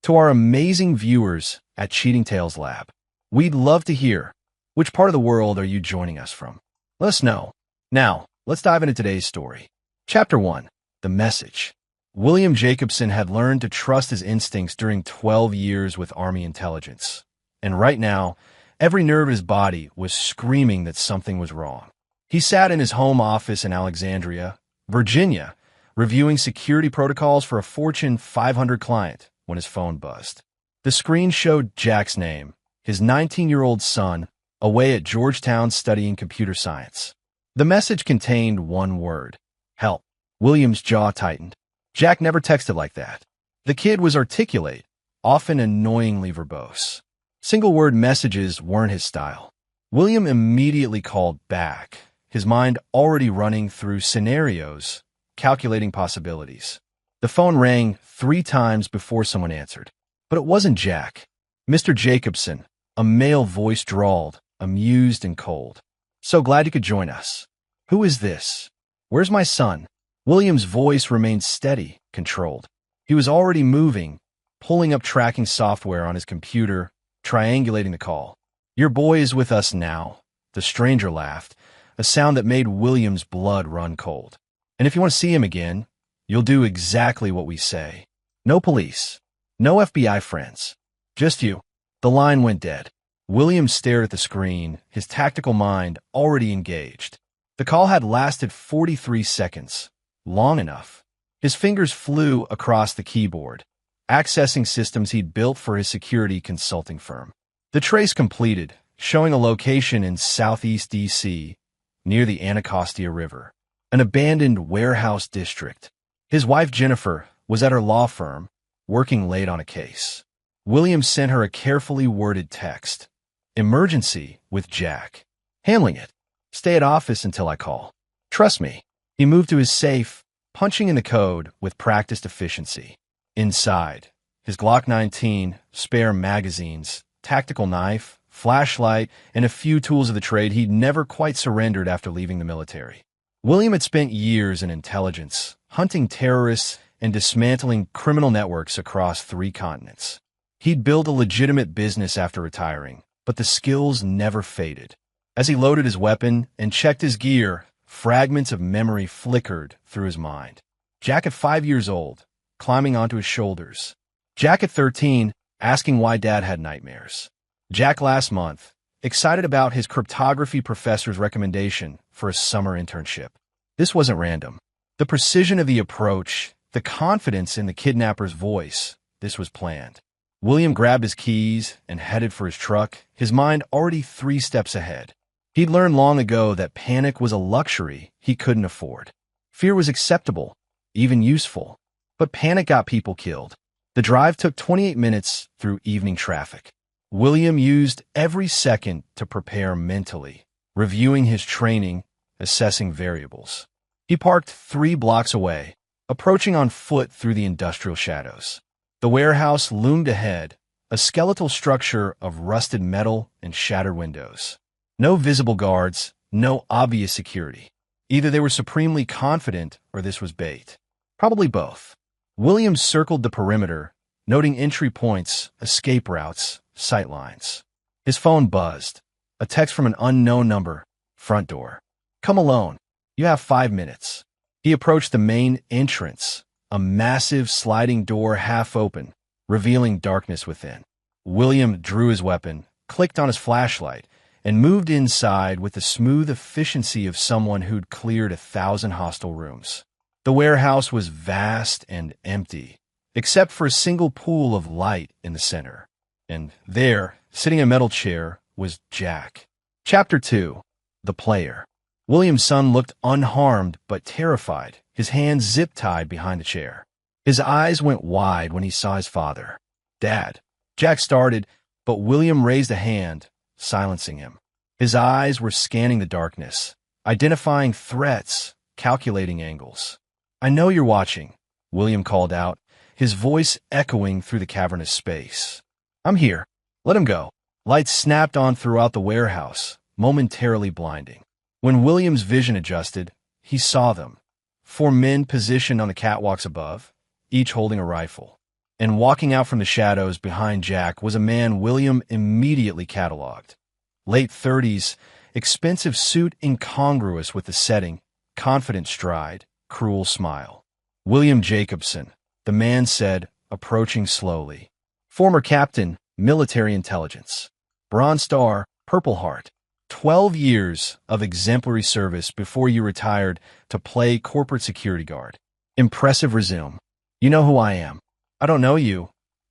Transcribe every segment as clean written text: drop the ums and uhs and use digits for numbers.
To our amazing viewers at Cheating Tales Lab, we'd love to hear, which part of the world are you joining us from? Let us know. Now, let's dive into today's story. Chapter 1. The Message. William Jacobson had learned to trust his instincts during 12 years with Army intelligence. And right now, every nerve in his body was screaming that something was wrong. He sat in his home office in Alexandria, Virginia, reviewing security protocols for a Fortune 500 client when his phone buzzed. The screen showed Jack's name, his 19-year-old son, away at Georgetown studying computer science. The message contained one word: help. William's jaw tightened. Jack never texted like that. The kid was articulate, often annoyingly verbose. Single-word messages weren't his style. William immediately called back, his mind already running through scenarios, calculating possibilities. The phone rang 3 times before someone answered. But it wasn't Jack. Mr. Jacobson, a male voice drawled, amused and cold. So glad you could join us. Who is this? Where's my son? William's voice remained steady, controlled. He was already moving, pulling up tracking software on his computer, triangulating the call. Your boy is with us now, the stranger laughed, a sound that made William's blood run cold. And if you want to see him again, you'll do exactly what we say. No police. No FBI friends. Just you. The line went dead. William stared at the screen, his tactical mind already engaged. The call had lasted 43 seconds. Long enough. His fingers flew across the keyboard, accessing systems he'd built for his security consulting firm. The trace completed, showing a location in southeast D.C., near the Anacostia River, an abandoned warehouse district. His wife, Jennifer, was at her law firm, working late on a case. William sent her a carefully worded text. Emergency with Jack. Handling it. Stay at office until I call. Trust me. He moved to his safe, punching in the code with practiced efficiency. Inside, his Glock 19, spare magazines, tactical knife, flashlight, and a few tools of the trade he'd never quite surrendered after leaving the military. William had spent years in intelligence, hunting terrorists and dismantling criminal networks across 3 continents. He'd built a legitimate business after retiring, but the skills never faded. As he loaded his weapon and checked his gear, fragments of memory flickered through his mind. Jack at 5 years old, climbing onto his shoulders. Jack at 13, asking why Dad had nightmares. Jack last month, excited about his cryptography professor's recommendation for a summer internship. This wasn't random. The precision of the approach, the confidence in the kidnapper's voice, this was planned. William grabbed his keys and headed for his truck, his mind already 3 steps ahead. He'd learned long ago that panic was a luxury he couldn't afford. Fear was acceptable, even useful, but panic got people killed. The drive took 28 minutes through evening traffic. William used every second to prepare mentally, reviewing his training, assessing variables. He parked 3 blocks away, approaching on foot through the industrial shadows. The warehouse loomed ahead, a skeletal structure of rusted metal and shattered windows. No visible guards, no obvious security. Either they were supremely confident or this was bait. Probably both. Williams circled the perimeter, noting entry points, escape routes, sight lines. His phone buzzed. A text from an unknown number. Front door. Come alone. You have 5 minutes. He approached the main entrance, a massive sliding door half open, revealing darkness within. William drew his weapon, clicked on his flashlight, and moved inside with the smooth efficiency of someone who'd cleared 1,000 hostile rooms. The warehouse was vast and empty, except for a single pool of light in the center. And there, sitting in a metal chair, was Jack. Chapter 2. The Player. William's son looked unharmed but terrified, his hands zip-tied behind the chair. His eyes went wide when he saw his father. Dad. Jack started, but William raised a hand, silencing him. His eyes were scanning the darkness, identifying threats, calculating angles. I know you're watching, William called out, his voice echoing through the cavernous space. I'm here. Let him go. Lights snapped on throughout the warehouse, momentarily blinding. When William's vision adjusted, he saw them. 4 men positioned on the catwalks above, each holding a rifle. And walking out from the shadows behind Jack was a man William immediately cataloged. Late 30s, expensive suit incongruous with the setting, confident stride, cruel smile. William Jacobson, the man said, approaching slowly. Former captain, military intelligence. Bronze Star, Purple Heart. 12 years of exemplary service before you retired to play corporate security guard. Impressive resume. You know who I am. I don't know you,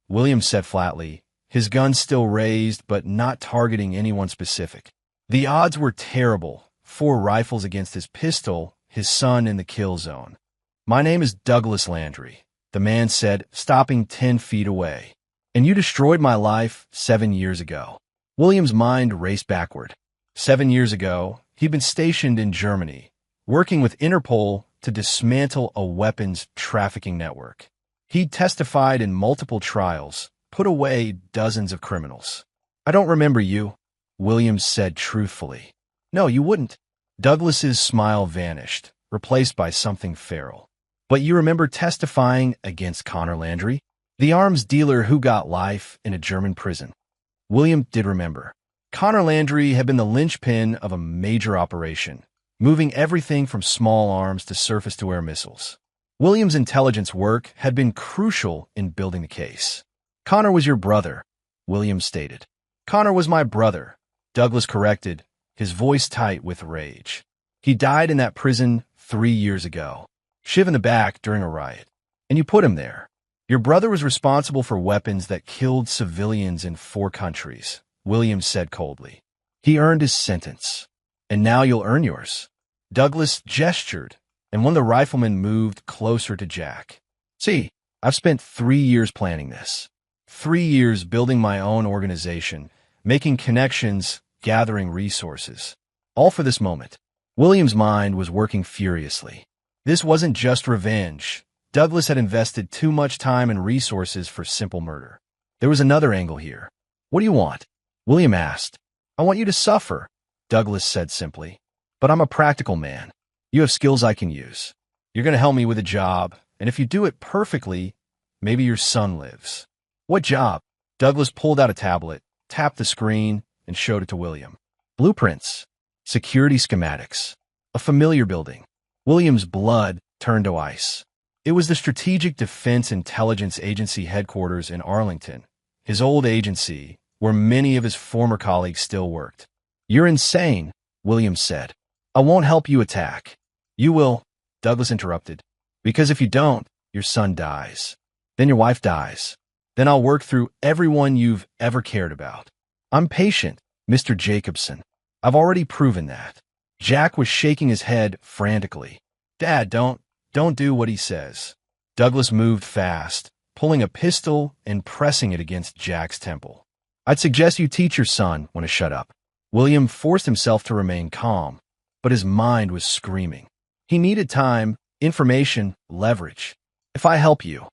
William said flatly, his gun still raised but not targeting anyone specific. The odds were terrible, 4 rifles against his pistol, his son in the kill zone. My name is Douglas Landry, the man said, stopping 10 feet away. And you destroyed my life 7 years ago. William's mind raced backward. 7 years ago, he'd been stationed in Germany, working with Interpol to dismantle a weapons trafficking network. He'd testified in multiple trials, put away dozens of criminals. I don't remember you, Williams said truthfully. No, you wouldn't. Douglas's smile vanished, replaced by something feral. But you remember testifying against Connor Landry, the arms dealer who got life in a German prison. William did remember. Connor Landry had been the linchpin of a major operation, moving everything from small arms to surface-to-air missiles. William's intelligence work had been crucial in building the case. Connor was your brother, Williams stated. Connor was my brother, Douglas corrected, his voice tight with rage. He died in that prison 3 years ago, shivved in the back during a riot. And you put him there. Your brother was responsible for weapons that killed civilians in 4 countries, Williams said coldly. He earned his sentence. And now you'll earn yours. Douglas gestured, and one of the riflemen moved closer to Jack. See, I've spent 3 years planning this. 3 years building my own organization, making connections, gathering resources. All for this moment. William's mind was working furiously. This wasn't just revenge. Douglas had invested too much time and resources for simple murder. There was another angle here. What do you want? William asked. I want you to suffer, Douglas said simply. But I'm a practical man. You have skills I can use. You're going to help me with a job, and if you do it perfectly, maybe your son lives. What job? Douglas pulled out a tablet, tapped the screen, and showed it to William. Blueprints. Security schematics. A familiar building. William's blood turned to ice. It was the Strategic Defense Intelligence Agency headquarters in Arlington, his old agency, where many of his former colleagues still worked. You're insane, Williams said. I won't help you attack. You will, Douglas interrupted. Because if you don't, your son dies. Then your wife dies. Then I'll work through everyone you've ever cared about. I'm patient, Mr. Jacobson. I've already proven that. Jack was shaking his head frantically. Dad, don't do what he says. Douglas moved fast, pulling a pistol and pressing it against Jack's temple. I'd suggest you teach your son when to shut up. William forced himself to remain calm, but his mind was screaming. He needed time, information, leverage. If I help you,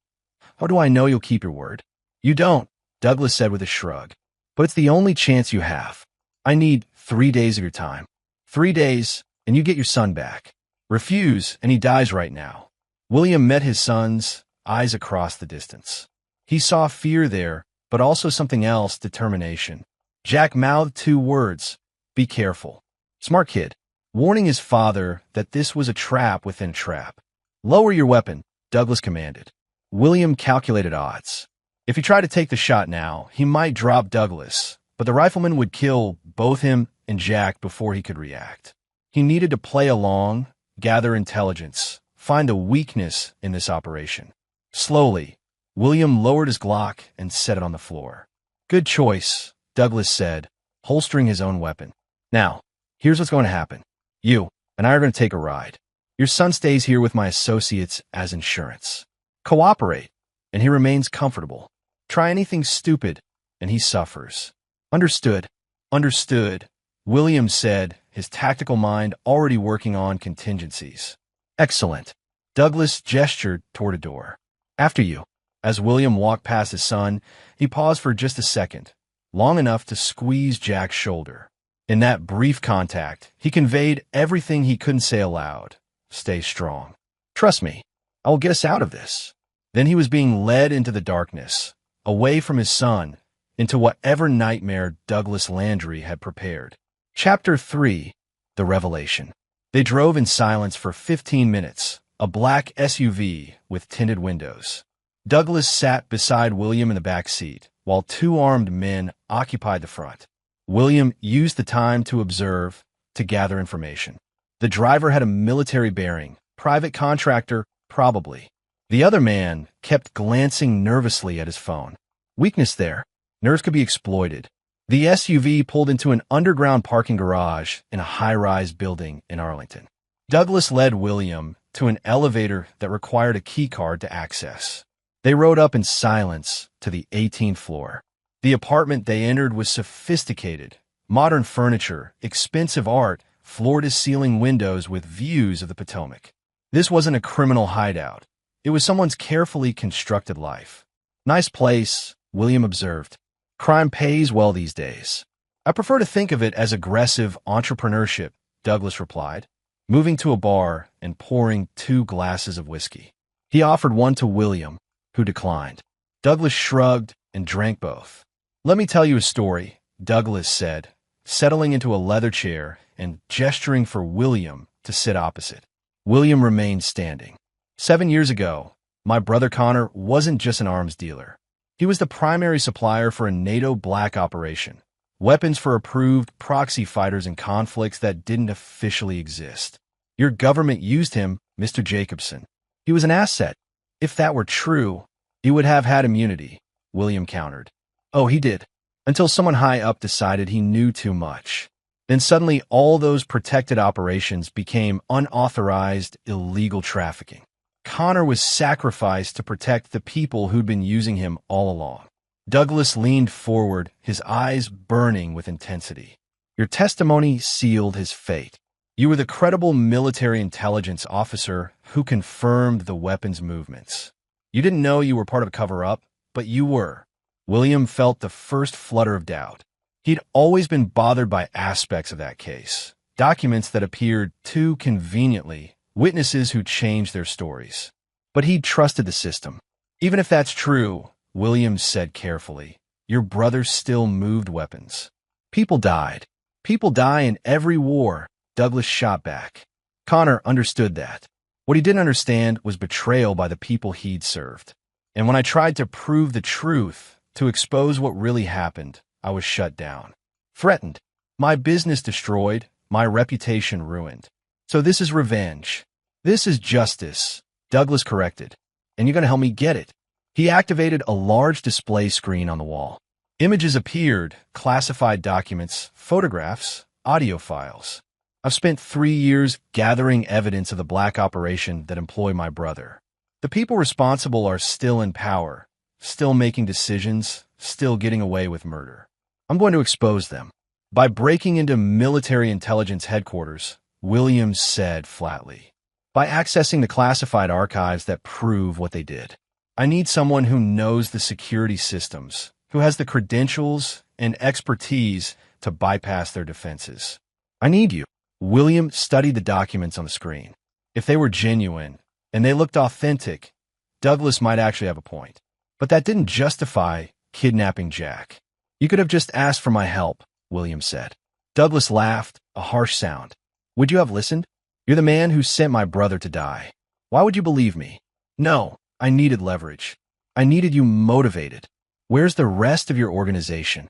how do I know you'll keep your word? You don't, Douglas said with a shrug. But it's the only chance you have. I need 3 days of your time. 3 days, and you get your son back. Refuse, and he dies right now. William met his son's eyes across the distance. He saw fear there, but also something else, determination. Jack mouthed 2 words, be careful. Smart kid, warning his father that this was a trap within a trap. Lower your weapon, Douglas commanded. William calculated odds. If he tried to take the shot now, he might drop Douglas, but the rifleman would kill both him and Jack before he could react. He needed to play along, gather intelligence, find a weakness in this operation. Slowly, William lowered his Glock and set it on the floor. Good choice, Douglas said, holstering his own weapon. Now, here's what's going to happen. You and I are going to take a ride. Your son stays here with my associates as insurance. Cooperate, and he remains comfortable. Try anything stupid, and he suffers. Understood. Understood, William said, his tactical mind already working on contingencies. Excellent. Douglas gestured toward a door. After you. As William walked past his son, he paused for just a second, long enough to squeeze Jack's shoulder. In that brief contact, he conveyed everything he couldn't say aloud. Stay strong. Trust me, I will get us out of this. Then he was being led into the darkness, away from his son, into whatever nightmare Douglas Landry had prepared. Chapter 3. The Revelation. They drove in silence for 15 minutes, a black SUV with tinted windows. Douglas sat beside William in the back seat, while two armed men occupied the front. William used the time to observe, to gather information. The driver had a military bearing, private contractor, probably. The other man kept glancing nervously at his phone. Weakness there. Nerves could be exploited. The SUV pulled into an underground parking garage in a high-rise building in Arlington. Douglas led William to an elevator that required a keycard to access. They rode up in silence to the 18th floor. The apartment they entered was sophisticated. Modern furniture, expensive art, floor-to-ceiling windows with views of the Potomac. This wasn't a criminal hideout. It was someone's carefully constructed life. Nice place, William observed. Crime pays well these days. I prefer to think of it as aggressive entrepreneurship, Douglas replied, moving to a bar and pouring 2 glasses of whiskey. He offered one to William, who declined. Douglas shrugged and drank both. Let me tell you a story, Douglas said, settling into a leather chair and gesturing for William to sit opposite. William remained standing. 7 years ago, my brother Connor wasn't just an arms dealer. He was the primary supplier for a NATO black operation, weapons for approved proxy fighters in conflicts that didn't officially exist. Your government used him, Mr. Jacobson. He was an asset. If that were true, he would have had immunity, William countered. Oh, he did, until someone high up decided he knew too much. Then suddenly all those protected operations became unauthorized, illegal trafficking. Connor was sacrificed to protect the people who'd been using him all along. Douglas leaned forward, his eyes burning with intensity. Your testimony sealed his fate. You were the credible military intelligence officer who confirmed the weapons movements. You didn't know you were part of a cover-up, but you were. William felt the first flutter of doubt. He'd always been bothered by aspects of that case, documents that appeared too conveniently, witnesses who changed their stories. But he'd trusted the system. Even if that's true, Williams said carefully, your brother still moved weapons. People died. People die in every war, Douglas shot back. Connor understood that. What he didn't understand was betrayal by the people he'd served. And when I tried to prove the truth, to expose what really happened, I was shut down. Threatened. My business destroyed, my reputation ruined. So this is revenge. This is justice, Douglas corrected. And you're going to help me get it. He activated a large display screen on the wall. Images appeared, classified documents, photographs, audio files. I've spent 3 years gathering evidence of the black operation that employed my brother. The people responsible are still in power, still making decisions, still getting away with murder. I'm going to expose them. By breaking into military intelligence headquarters, Williams said flatly. By accessing the classified archives that prove what they did. I need someone who knows the security systems, who has the credentials and expertise to bypass their defenses. I need you. William studied the documents on the screen. If they were genuine, and they looked authentic, Douglas might actually have a point. But that didn't justify kidnapping Jack. You could have just asked for my help, William said. Douglas laughed, a harsh sound. Would you have listened? You're the man who sent my brother to die. Why would you believe me? No, I needed leverage. I needed you motivated. Where's the rest of your organization?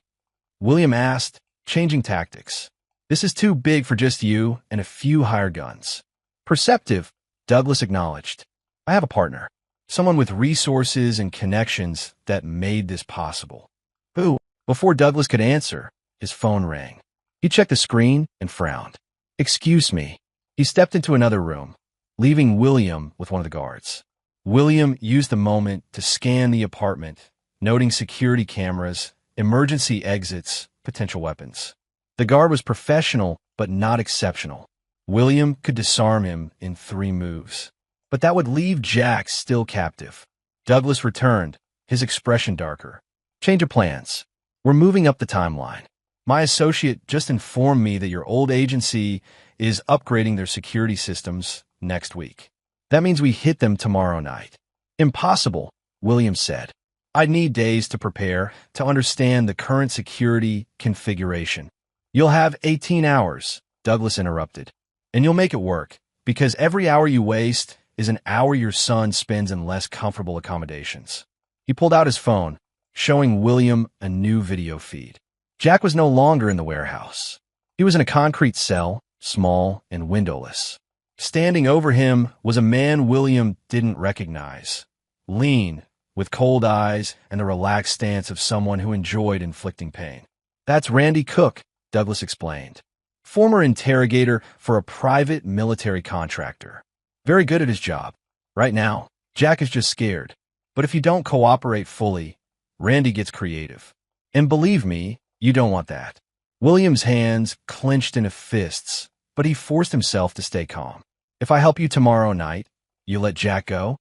William asked, changing tactics. This is too big for just you and a few hired guns. Perceptive, Douglas acknowledged. I have a partner. Someone with resources and connections that made this possible. Who? Before Douglas could answer, his phone rang. He checked the screen and frowned. Excuse me. He stepped into another room, leaving William with one of the guards. William used the moment to scan the apartment, noting security cameras, emergency exits, potential weapons. The guard was professional, but not exceptional. William could disarm him in 3 moves. But that would leave Jack still captive. Douglas returned, his expression darker. Change of plans. We're moving up the timeline. My associate just informed me that your old agency is upgrading their security systems next week. That means we hit them tomorrow night. Impossible, William said. I'd need days to prepare, to understand the current security configuration. You'll have 18 hours, Douglas interrupted. And you'll make it work, because every hour you waste is an hour your son spends in less comfortable accommodations. He pulled out his phone, showing William a new video feed. Jack was no longer in the warehouse. He was in a concrete cell, small and windowless. Standing over him was a man William didn't recognize. Lean, with cold eyes and the relaxed stance of someone who enjoyed inflicting pain. That's Randy Cook, Douglas explained. Former interrogator for a private military contractor. Very good at his job. Right now, Jack is just scared. But if you don't cooperate fully, Randy gets creative. And believe me, you don't want that. William's hands clenched into fists, but he forced himself to stay calm. If I help you tomorrow night, you let Jack go?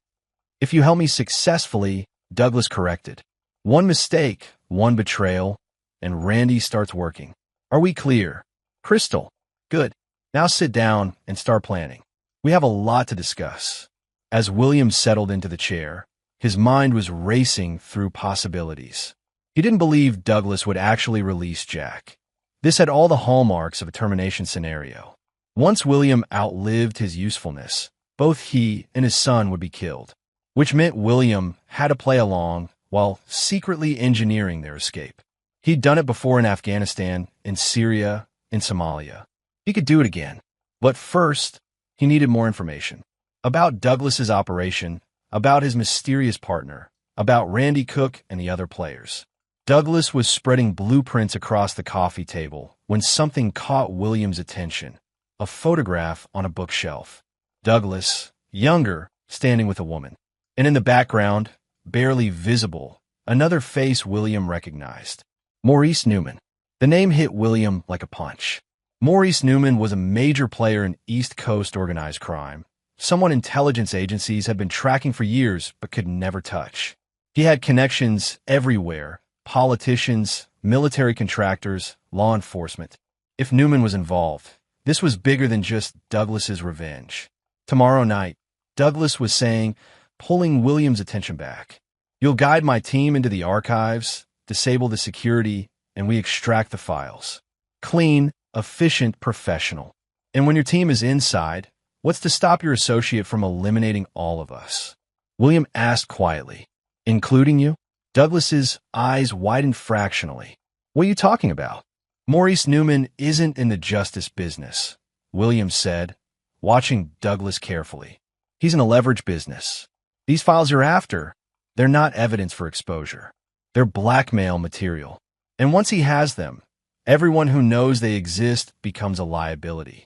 If you help me successfully, Douglas corrected. One mistake, one betrayal, and Randy starts working. Are we clear? Crystal. Good. Now sit down and start planning. We have a lot to discuss. As William settled into the chair, his mind was racing through possibilities. He didn't believe Douglas would actually release Jack. This had all the hallmarks of a termination scenario. Once William outlived his usefulness, both he and his son would be killed, which meant William had to play along while secretly engineering their escape. He'd done it before in Afghanistan, in Syria, in Somalia. He could do it again. But first, he needed more information. About Douglas's operation, about his mysterious partner, about Randy Cook and the other players. Douglas was spreading blueprints across the coffee table when something caught William's attention. A photograph on a bookshelf. Douglas, younger, standing with a woman. And in the background, barely visible, another face William recognized. Maurice Newman. The name hit William like a punch. Maurice Newman was a major player in East Coast organized crime, someone intelligence agencies had been tracking for years but could never touch. He had connections everywhere, politicians, military contractors, law enforcement. If Newman was involved, this was bigger than just Douglas's revenge. Tomorrow night, Douglas was saying, pulling William's attention back. You'll guide my team into the archives, disable the security, and we extract the files. Clean, efficient, professional. And when your team is inside, what's to stop your associate from eliminating all of us? William asked quietly. Including you? Douglas's eyes widened fractionally. What are you talking about? Maurice Newman isn't in the justice business, William said, watching Douglas carefully. He's in a leverage business. These files you're after, they're not evidence for exposure. They're blackmail material. And once he has them, everyone who knows they exist becomes a liability.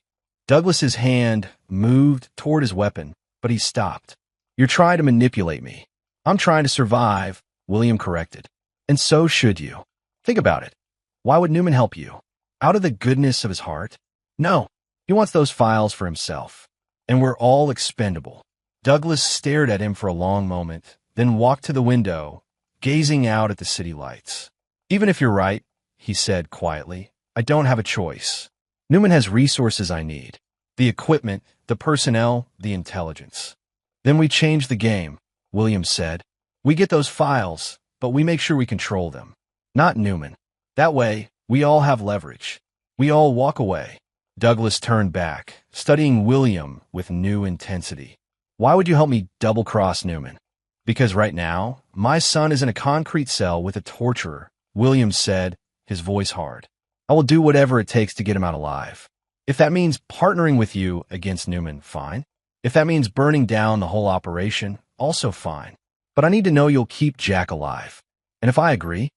Douglas's hand moved toward his weapon, but he stopped. You're trying to manipulate me. I'm trying to survive, William corrected. And so should you. Think about it. Why would Newman help you? Out of the goodness of his heart? No, he wants those files for himself. And we're all expendable. Douglas stared at him for a long moment, then walked to the window, gazing out at the city lights. Even if you're right, he said quietly, I don't have a choice. Newman has resources I need. The equipment, the personnel, the intelligence. Then we change the game, William said. We get those files, but we make sure we control them. Not Newman. That way, we all have leverage. We all walk away. Douglas turned back, studying William with new intensity. Why would you help me double-cross Newman? Because right now, my son is in a concrete cell with a torturer, William said, his voice hard. I will do whatever it takes to get him out alive. If that means partnering with you against Newman, fine. If that means burning down the whole operation, also fine. But I need to know you'll keep Jack alive. And if I agree,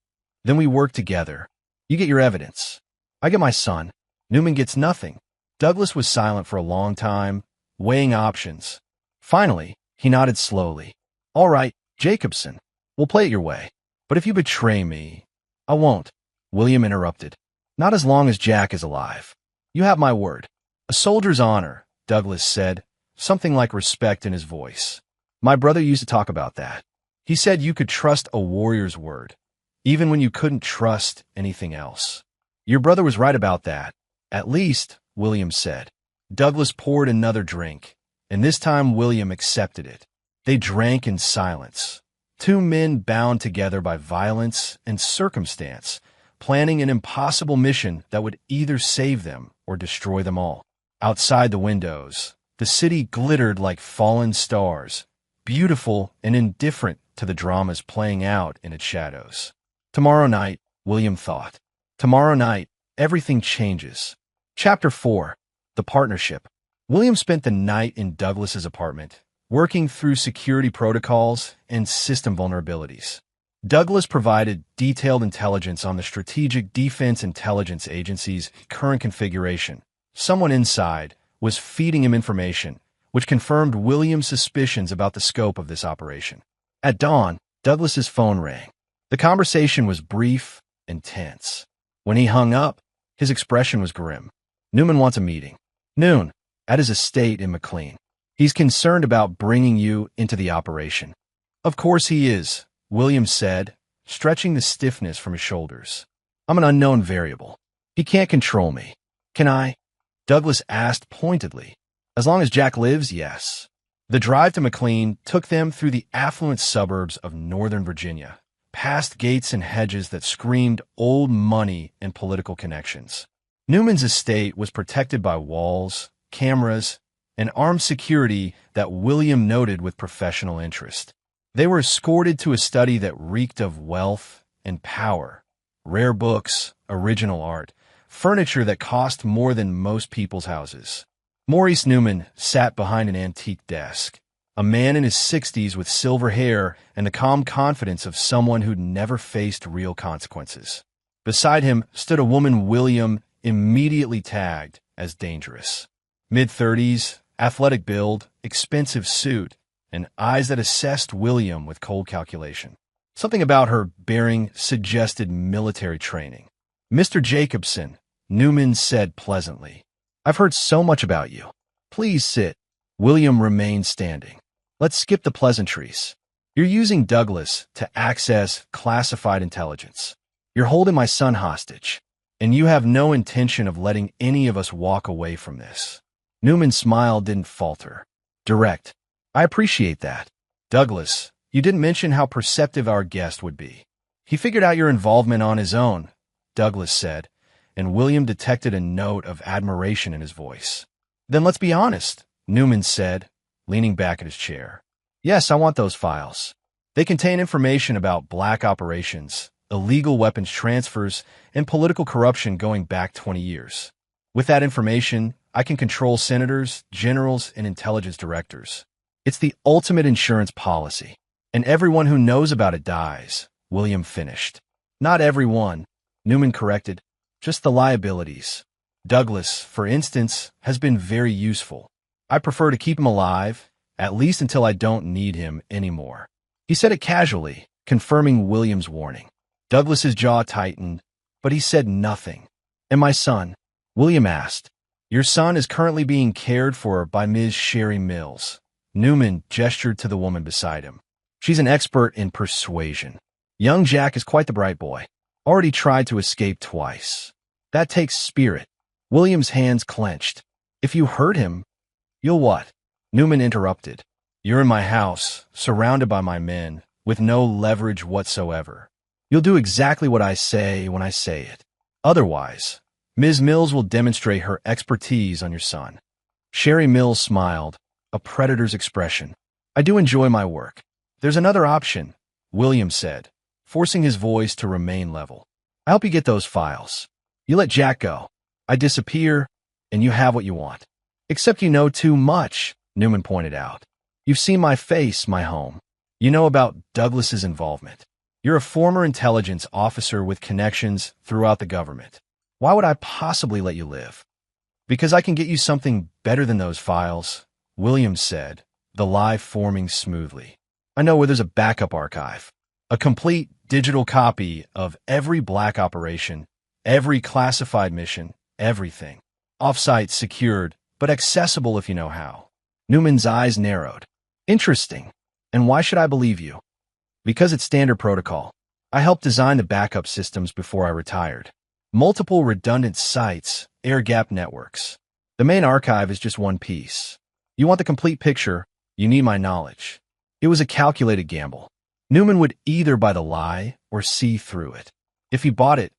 then we work together. You get your evidence. I get my son. Newman gets nothing. Douglas was silent for a long time, weighing options. Finally, he nodded slowly. All right, Jacobson, we'll play it your way. But if you betray me, I won't. William interrupted. Not as long as Jack is alive. You have my word. A soldier's honor, Douglas said, something like respect in his voice. My brother used to talk about that. He said you could trust a warrior's word, even when you couldn't trust anything else. Your brother was right about that. At least, William said. Douglas poured another drink, and this time William accepted it. They drank in silence. Two men bound together by violence and circumstance, planning an impossible mission that would either save them or destroy them all. Outside the windows, the city glittered like fallen stars, beautiful and indifferent to the dramas playing out in its shadows. Tomorrow night, William thought. Tomorrow night, everything changes. Chapter 4. The Partnership. William spent the night in Douglas's apartment, working through security protocols and system vulnerabilities. Douglas provided detailed intelligence on the Strategic Defense Intelligence Agency's current configuration. Someone inside was feeding him information, which confirmed William's suspicions about the scope of this operation. At dawn, Douglas's phone rang. The conversation was brief and tense. When he hung up, his expression was grim. Newman wants a meeting. Noon, at his estate in McLean. He's concerned about bringing you into the operation. Of course he is, William said, stretching the stiffness from his shoulders. I'm an unknown variable. He can't control me. Can I? Douglas asked pointedly. As long as Jack lives, yes. The drive to McLean took them through the affluent suburbs of Northern Virginia, past gates and hedges that screamed old money and political connections. Newman's estate was protected by walls, cameras, and armed security that William noted with professional interest. They were escorted to a study that reeked of wealth and power, rare books, original art, furniture that cost more than most people's houses. Maurice Newman sat behind an antique desk, a man in his 60s with silver hair and the calm confidence of someone who'd never faced real consequences. Beside him stood a woman William immediately tagged as dangerous. Mid-30s, athletic build, expensive suit, and eyes that assessed William with cold calculation. Something about her bearing suggested military training. Mr. Jacobson, Newman said pleasantly. I've heard so much about you. Please sit. William remained standing. Let's skip the pleasantries. You're using Douglas to access classified intelligence. You're holding my son hostage, and you have no intention of letting any of us walk away from this. Newman's smile didn't falter. Direct. I appreciate that. Douglas, you didn't mention how perceptive our guest would be. He figured out your involvement on his own, Douglas said, and William detected a note of admiration in his voice. Then let's be honest, Newman said, leaning back in his chair. Yes, I want those files. They contain information about black operations, illegal weapons transfers, and political corruption going back 20 years. With that information, I can control senators, generals, and intelligence directors. It's the ultimate insurance policy, and everyone who knows about it dies, William finished. Not everyone, Newman corrected, just the liabilities. Douglas, for instance, has been very useful. I prefer to keep him alive, at least until I don't need him anymore. He said it casually, confirming William's warning. Douglas's jaw tightened, but he said nothing. And my son? William asked. Your son is currently being cared for by Ms. Sherry Mills. Newman gestured to the woman beside him. She's an expert in persuasion. Young Jack is quite the bright boy. Already tried to escape twice. That takes spirit. William's hands clenched. If you hurt him, you'll what? Newman interrupted. You're in my house, surrounded by my men, with no leverage whatsoever. You'll do exactly what I say when I say it. Otherwise, Ms. Mills will demonstrate her expertise on your son. Sherry Mills smiled, a predator's expression. I do enjoy my work. There's another option, William said, forcing his voice to remain level. I help you get those files. You let Jack go. I disappear, and you have what you want. Except you know too much, Newman pointed out. You've seen my face, my home. You know about Douglas's involvement. You're a former intelligence officer with connections throughout the government. Why would I possibly let you live? Because I can get you something better than those files, William said, the lie forming smoothly. I know where there's a backup archive. A complete digital copy of every black operation, every classified mission, everything. Off-site, secured, but accessible if you know how. Newman's eyes narrowed. Interesting. And why should I believe you? Because it's standard protocol. I helped design the backup systems before I retired. Multiple redundant sites, air-gapped networks. The main archive is just one piece. You want the complete picture, you need my knowledge. It was a calculated gamble. Newman would either buy the lie or see through it. If he bought it,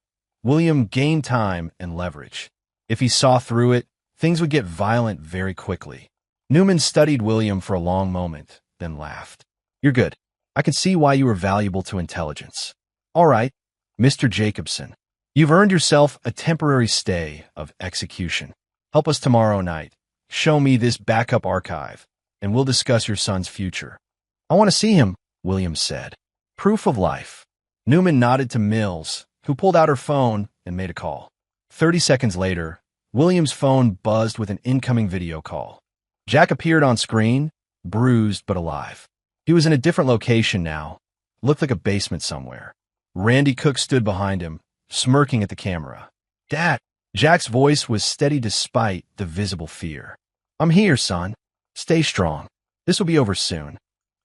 William gained time and leverage. If he saw through it, things would get violent very quickly. Newman studied William for a long moment, then laughed. "You're good. I can see why you were valuable to intelligence. All right, Mr. Jacobson. You've earned yourself a temporary stay of execution. Help us tomorrow night. Show me this backup archive, and we'll discuss your son's future." "I want to see him," William said. Proof of life. Newman nodded to Mills, who pulled out her phone and made a call. 30 seconds later, William's phone buzzed with an incoming video call. Jack appeared on screen, bruised but alive. He was in a different location now, looked like a basement somewhere. Randy Cook stood behind him, smirking at the camera. "Dad!" Jack's voice was steady despite the visible fear. "I'm here, son. Stay strong. This will be over soon."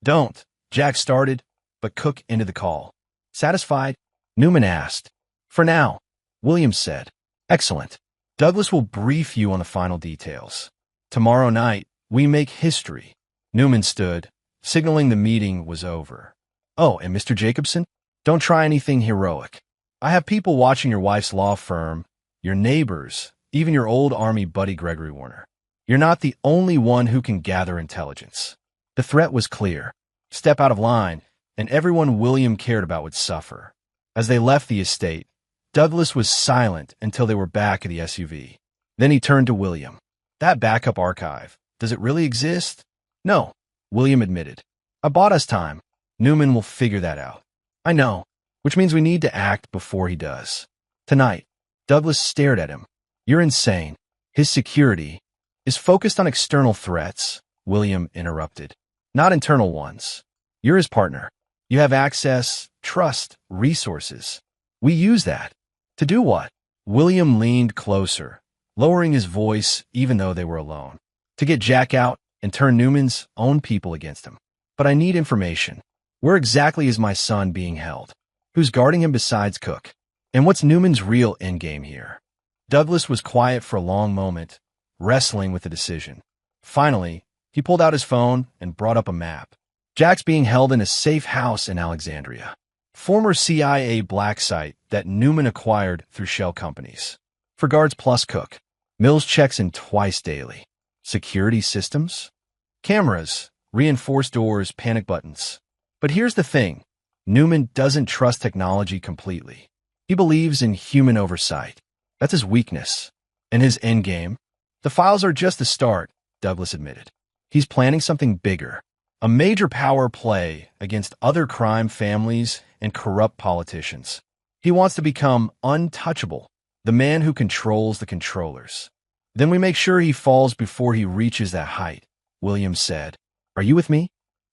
"Don't," Jack started, but Cook ended the call. "Satisfied?" Newman asked. "For now," Williams said. "Excellent. Douglas will brief you on the final details. Tomorrow night, we make history." Newman stood, signaling the meeting was over. "Oh, and Mr. Jacobson, don't try anything heroic. I have people watching your wife's law firm, your neighbors, even your old Army buddy Gregory Warner. You're not the only one who can gather intelligence." The threat was clear. Step out of line, and everyone William cared about would suffer. As they left the estate, Douglas was silent until they were back at the SUV. Then he turned to William. "That backup archive, does it really exist?" "No," William admitted. "I bought us time. Newman will figure that out." "I know, which means we need to act before he does. Tonight." Douglas stared at him. "You're insane. His security is focused on external threats," William interrupted. "Not internal ones. You're his partner. You have access, trust, resources. We use that." "To do what?" William leaned closer, lowering his voice even though they were alone. "To get Jack out and turn Newman's own people against him. But I need information. Where exactly is my son being held? Who's guarding him besides Cook? And what's Newman's real endgame here?" Douglas was quiet for a long moment, wrestling with the decision. Finally, he pulled out his phone and brought up a map. "Jack's being held in a safe house in Alexandria. Former CIA black site that Newman acquired through shell companies. For guards plus Cook. Mills checks in twice daily. Security systems? Cameras, reinforced doors, panic buttons. But here's the thing. Newman doesn't trust technology completely. He believes in human oversight. That's his weakness. And his endgame? The files are just the start," Douglas admitted. "He's planning something bigger. A major power play against other crime families and corrupt politicians. He wants to become untouchable, the man who controls the controllers. Then we make sure he falls before he reaches that height," Williams said. "Are you with me?"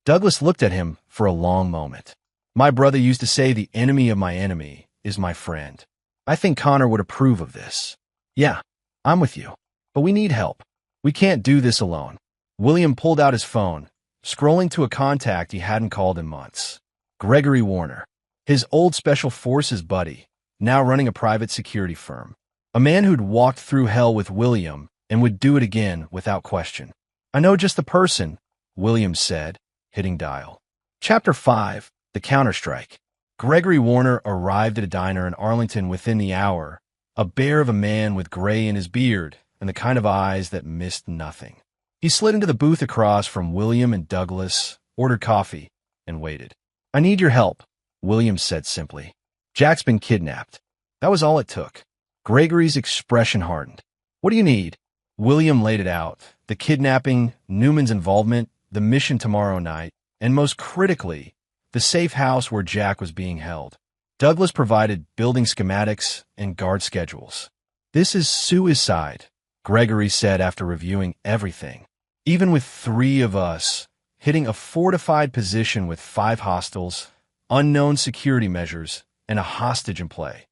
Douglas looked at him for a long moment. "My brother used to say the enemy of my enemy is my friend. I think Connor would approve of this." "Yeah, I'm with you. But we need help. We can't do this alone." William pulled out his phone, scrolling to a contact he hadn't called in months. Gregory Warner, his old Special Forces buddy, now running a private security firm. A man who'd walked through hell with William and would do it again without question. "I know just the person," William said, hitting dial. Chapter 5, The Counterstrike. Gregory Warner arrived at a diner in Arlington within the hour, a bear of a man with gray in his beard and the kind of eyes that missed nothing. He slid into the booth across from William and Douglas, ordered coffee, and waited. "I need your help," William said simply. "Jack's been kidnapped." That was all it took. Gregory's expression hardened. "What do you need?" William laid it out. The kidnapping, Newman's involvement, the mission tomorrow night, and most critically, the safe house where Jack was being held. Douglas provided building schematics and guard schedules. "This is suicide," Gregory said after reviewing everything. "Even with 3 of us, hitting a fortified position with 5 hostiles, unknown security measures, and a hostage in play.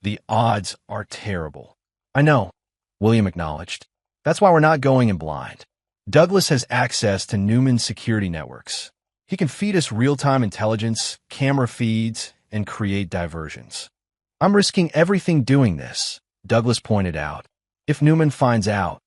The odds are terrible." "I know," William acknowledged. "That's why we're not going in blind. Douglas has access to Newman's security networks. He can feed us real-time intelligence, camera feeds, and create diversions." "I'm risking everything doing this," Douglas pointed out. "If Newman finds out,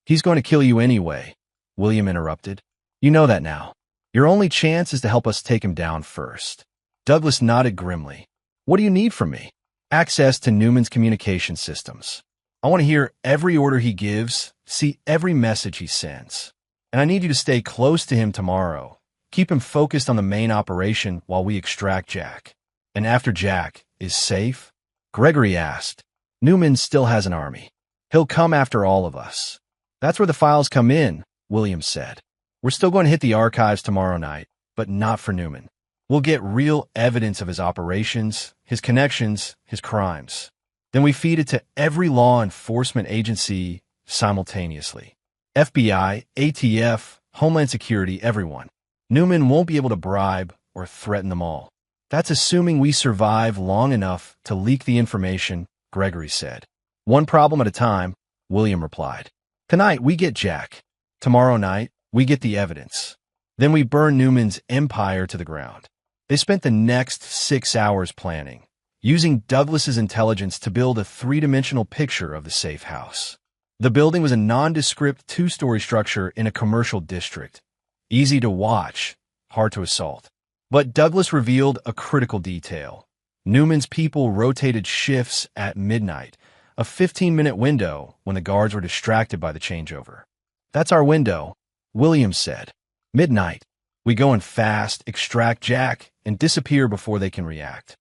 he's going to kill you anyway," William interrupted. "You know that now. Your only chance is to help us take him down first. Douglas nodded grimly. What do you need from me? Access to Newman's communication systems. I want to hear every order he gives, see every message he sends. And I need you to stay close to him tomorrow. Keep him focused on the main operation while we extract Jack. And after Jack is safe? Gregory asked. Newman still has an army. He'll come after all of us. That's where the files come in, William said. We're still going to hit the archives tomorrow night, but not for Newman. We'll get real evidence of his operations, his connections, his crimes. Then we feed it to every law enforcement agency simultaneously. FBI, ATF, Homeland Security, everyone. Newman won't be able to bribe or threaten them all. That's assuming we survive long enough to leak the information, Gregory said. One problem at a time, William replied. Tonight, we get Jack. Tomorrow night, we get the evidence. Then we burn Newman's empire to the ground. They spent the next 6 hours planning, using Douglas's intelligence to build a three-dimensional picture of the safe house. The building was a nondescript two-story structure in a commercial district. Easy to watch, hard to assault. But Douglas revealed a critical detail. Newman's people rotated shifts at midnight, a 15-minute window when the guards were distracted by the changeover. That's our window, Williams said. Midnight. We go in fast, extract Jack, and disappear before they can react.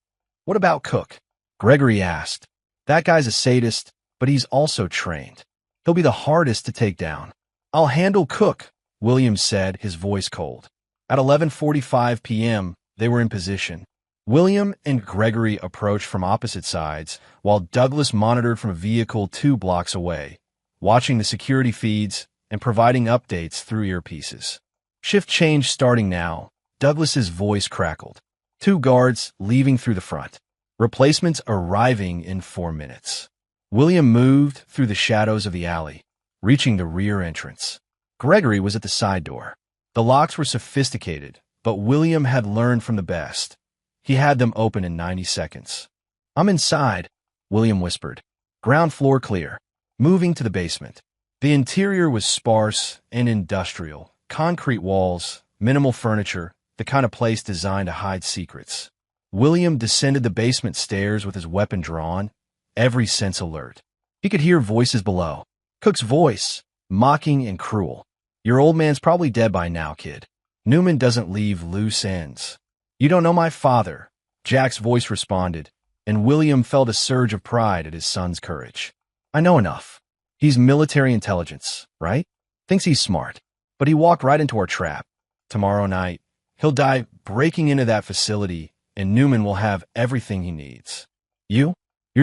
What about Cook? Gregory asked. That guy's a sadist, but he's also trained. He'll be the hardest to take down. I'll handle Cook, Williams said, his voice cold. At 11:45 p.m., they were in position. William and Gregory approached from opposite sides, while Douglas monitored from a vehicle 2 blocks away, watching the security feeds and providing updates through earpieces. Shift change starting now, Douglas's voice crackled. 2 guards leaving through the front. Replacements arriving in 4 minutes. William moved through the shadows of the alley, reaching the rear entrance. Gregory was at the side door. The locks were sophisticated, but William had learned from the best. He had them open in 90 seconds. I'm inside, William whispered. Ground floor clear. Moving to the basement. The interior was sparse and industrial. Concrete walls, minimal furniture, the kind of place designed to hide secrets. William descended the basement stairs with his weapon drawn, every sense alert. He could hear voices below. Cook's voice, mocking and cruel. Your old man's probably dead by now, kid. Newman doesn't leave loose ends. You don't know my father, Jack's voice responded, and William felt a surge of pride at his son's courage. I know enough. He's military intelligence, right? Thinks he's smart. But he walked right into our trap. Tomorrow night, he'll die breaking into that facility, and Newman will have everything he needs. You're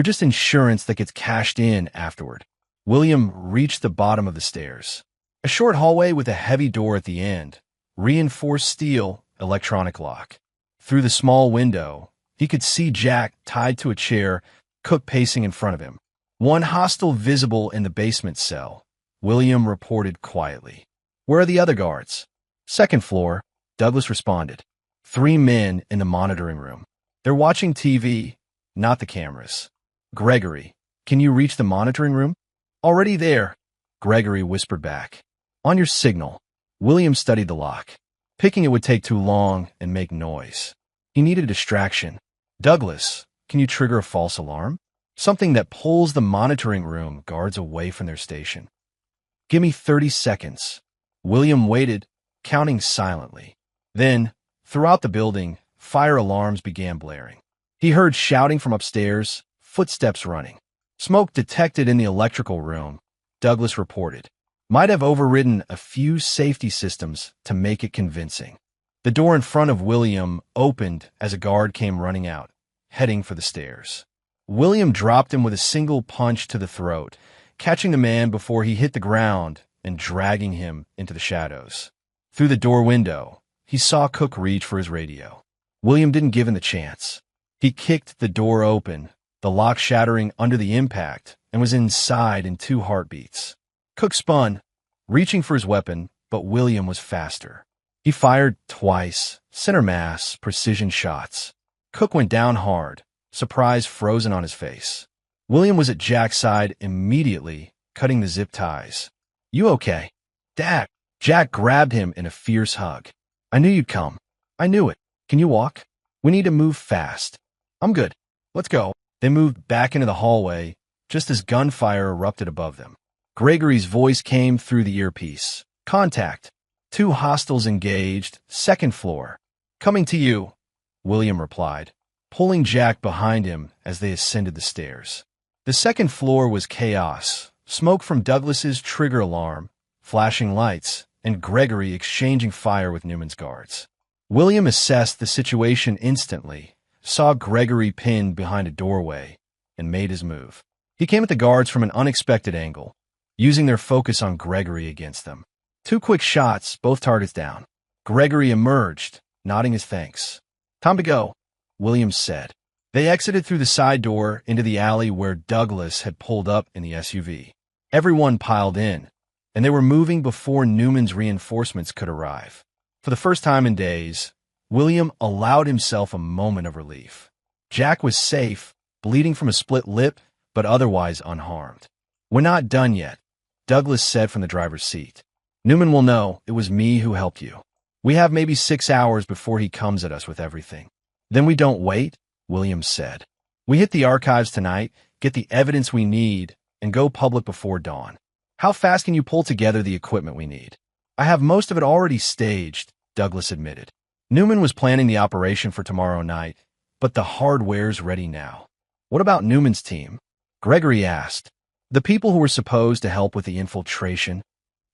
just insurance that gets cashed in afterward. William reached the bottom of the stairs. A short hallway with a heavy door at the end. Reinforced steel, electronic lock. Through the small window, he could see Jack tied to a chair, Cook pacing in front of him. One hostile visible in the basement cell. William reported quietly. Where are the other guards? Second floor, Douglas responded. 3 men in the monitoring room. They're watching TV, not the cameras. Gregory, can you reach the monitoring room? Already there, Gregory whispered back. On your signal. William studied the lock. Picking it would take too long and make noise. He needed a distraction. Douglas, can you trigger a false alarm? Something that pulls the monitoring room guards away from their station. Give me 30 seconds. William waited, counting silently. Then, throughout the building, fire alarms began blaring. He heard shouting from upstairs, footsteps running. Smoke detected in the electrical room, Douglas reported. Might have overridden a few safety systems to make it convincing. The door in front of William opened as a guard came running out, heading for the stairs. William dropped him with a single punch to the throat, catching the man before he hit the ground and dragging him into the shadows. Through the door window, he saw Cook reach for his radio. William didn't give him the chance. He kicked the door open, the lock shattering under the impact, and was inside in 2 heartbeats. Cook spun, reaching for his weapon, but William was faster. He fired twice, center mass, precision shots. Cook went down hard, surprise frozen on his face. William was at Jack's side immediately, cutting the zip ties. You okay? Dad. Jack grabbed him in a fierce hug. I knew you'd come. I knew it. Can you walk? We need to move fast. I'm good. Let's go. They moved back into the hallway, just as gunfire erupted above them. Gregory's voice came through the earpiece. Contact. 2 hostiles engaged, 2nd floor. Coming to you, William replied, pulling Jack behind him as they ascended the stairs. The 2nd floor was chaos, smoke from Douglas's trigger alarm, flashing lights, and Gregory exchanging fire with Newman's guards. William assessed the situation instantly, saw Gregory pinned behind a doorway, and made his move. He came at the guards from an unexpected angle, using their focus on Gregory against them. 2 quick shots, both targets down. Gregory emerged, nodding his thanks. Time to go, Williams said. They exited through the side door into the alley where Douglas had pulled up in the SUV. Everyone piled in, and they were moving before Newman's reinforcements could arrive. For the first time in days, William allowed himself a moment of relief. Jack was safe, bleeding from a split lip, but otherwise unharmed. We're not done yet, Douglas said from the driver's seat. Newman will know it was me who helped you. We have maybe 6 hours before he comes at us with everything. Then we don't wait, Williams said. We hit the archives tonight, get the evidence we need, and go public before dawn. How fast can you pull together the equipment we need? I have most of it already staged, Douglas admitted. Newman was planning the operation for tomorrow night, but the hardware's ready now. What about Newman's team? Gregory asked. The people who were supposed to help with the infiltration?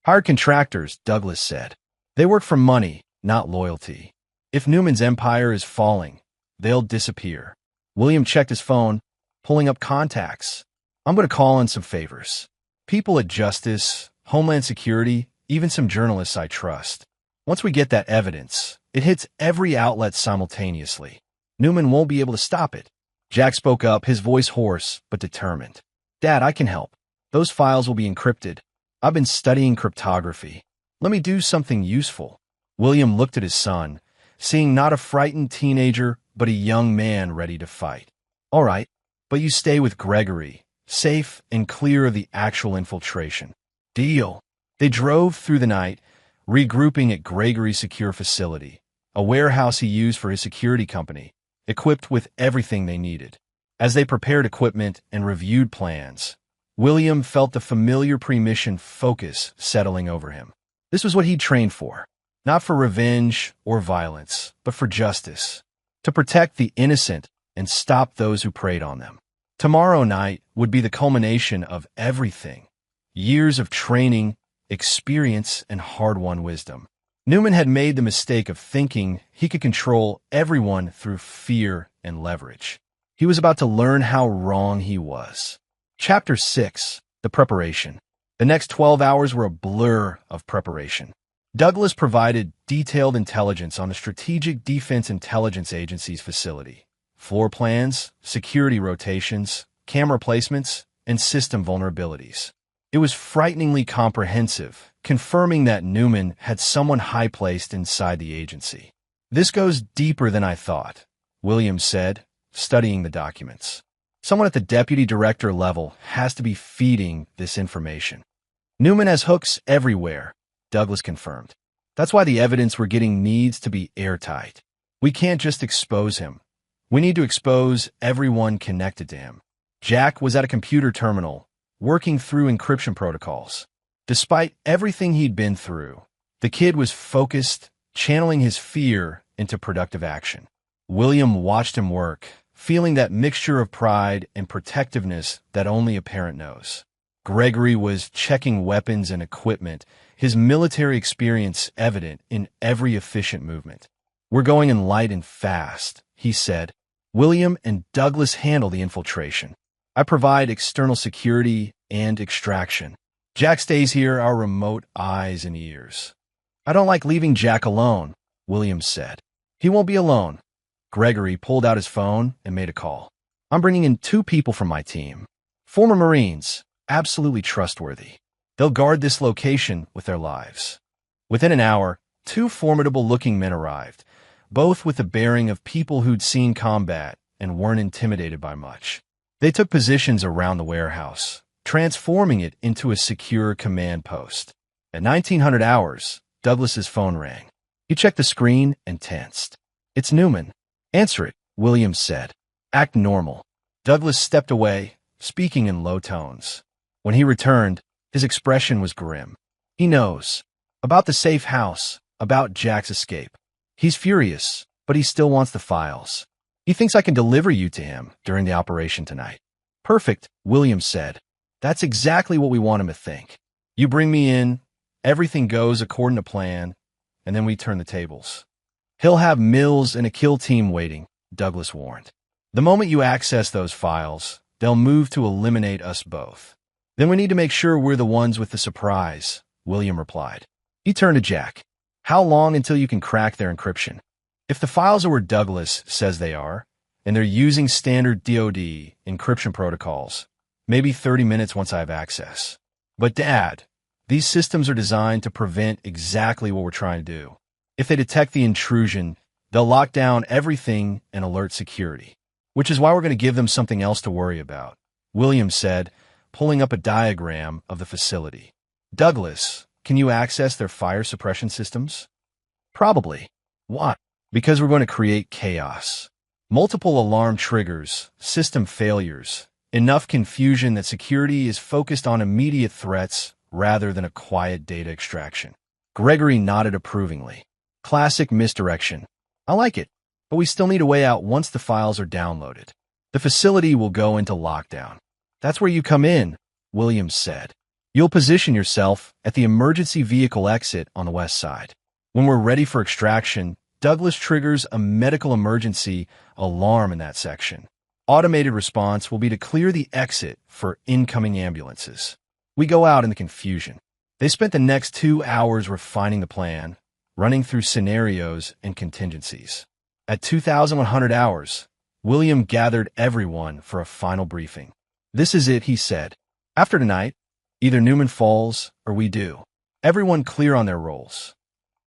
Hired contractors, Douglas said. They work for money, not loyalty. If Newman's empire is falling, they'll disappear. William checked his phone, pulling up contacts. I'm going to call in some favors. People at Justice, Homeland Security, even some journalists I trust. Once we get that evidence, it hits every outlet simultaneously. Newman won't be able to stop it. Jack spoke up, his voice hoarse but determined. Dad, I can help. Those files will be encrypted. I've been studying cryptography. Let me do something useful. William looked at his son, seeing not a frightened teenager, but a young man ready to fight. All right, but you stay with Gregory, safe and clear of the actual infiltration. Deal. They drove through the night, regrouping at Gregory's secure facility, a warehouse he used for his security company, equipped with everything they needed. As they prepared equipment and reviewed plans, William felt the familiar pre-mission focus settling over him. This was what he'd trained for, not for revenge or violence, but for justice, to protect the innocent and stop those who preyed on them. Tomorrow night would be the culmination of everything. Years of training, experience, and hard-won wisdom. Newman had made the mistake of thinking he could control everyone through fear and leverage. He was about to learn how wrong he was. Chapter 6. The Preparation. The next 12 hours were a blur of preparation. Douglas provided detailed intelligence on the Strategic Defense Intelligence Agency's facility. Floor plans, security rotations, camera placements, and system vulnerabilities. It was frighteningly comprehensive, confirming that Newman had someone high-placed inside the agency. This goes deeper than I thought, Williams said, studying the documents. Someone at the deputy director level has to be feeding this information. Newman has hooks everywhere, Douglas confirmed. That's why the evidence we're getting needs to be airtight. We can't just expose him. We need to expose everyone connected to him. Jack was at a computer terminal, working through encryption protocols. Despite everything he'd been through, the kid was focused, channeling his fear into productive action. William watched him work, feeling that mixture of pride and protectiveness that only a parent knows. Gregory was checking weapons and equipment, his military experience evident in every efficient movement. We're going in light and fast, he said. William and Douglas handle the infiltration. I provide external security and extraction. Jack stays here, our remote eyes and ears. I don't like leaving Jack alone, Williams said. He won't be alone. Gregory pulled out his phone and made a call. I'm bringing in 2 people from my team. Former Marines, absolutely trustworthy. They'll guard this location with their lives. Within an hour, 2 formidable-looking men arrived, both with the bearing of people who'd seen combat and weren't intimidated by much. They took positions around the warehouse, transforming it into a secure command post. At 1900 hours, Douglas's phone rang. He checked the screen and tensed. "It's Newman." "Answer it," Williams said. "Act normal." Douglas stepped away, speaking in low tones. When he returned, his expression was grim. "He knows. About the safe house, about Jack's escape. He's furious, but he still wants the files. He thinks I can deliver you to him during the operation tonight." "Perfect," Williams said. "That's exactly what we want him to think. You bring me in, everything goes according to plan, and then we turn the tables." "He'll have Mills and a kill team waiting," Douglas warned. "The moment you access those files, they'll move to eliminate us both. Then we need to make sure we're the ones with the surprise," William replied. He turned to Jack. "How long until you can crack their encryption?" "If the files are where Douglas says they are, and they're using standard DoD encryption protocols, maybe 30 minutes once I have access." "But Dad, these systems are designed to prevent exactly what we're trying to do. If they detect the intrusion, they'll lock down everything and alert security. Which is why we're going to give them something else to worry about," Williams said, pulling up a diagram of the facility. "Douglas, can you access their fire suppression systems?" "Probably." "Why?" "Because we're going to create chaos. Multiple alarm triggers, system failures, enough confusion that security is focused on immediate threats rather than a quiet data extraction." Gregory nodded approvingly. "Classic misdirection. I like it, but we still need a way out once the files are downloaded. The facility will go into lockdown." "That's where you come in," Williams said. "You'll position yourself at the emergency vehicle exit on the west side. When we're ready for extraction, Douglas triggers a medical emergency alarm in that section. Automated response will be to clear the exit for incoming ambulances." We go out in the confusion. They spent the next 2 hours refining the plan, running through scenarios and contingencies. At 2,100 hours, William gathered everyone for a final briefing. "This is it," he said. "After tonight, either Newman falls or we do. Everyone clear on their roles."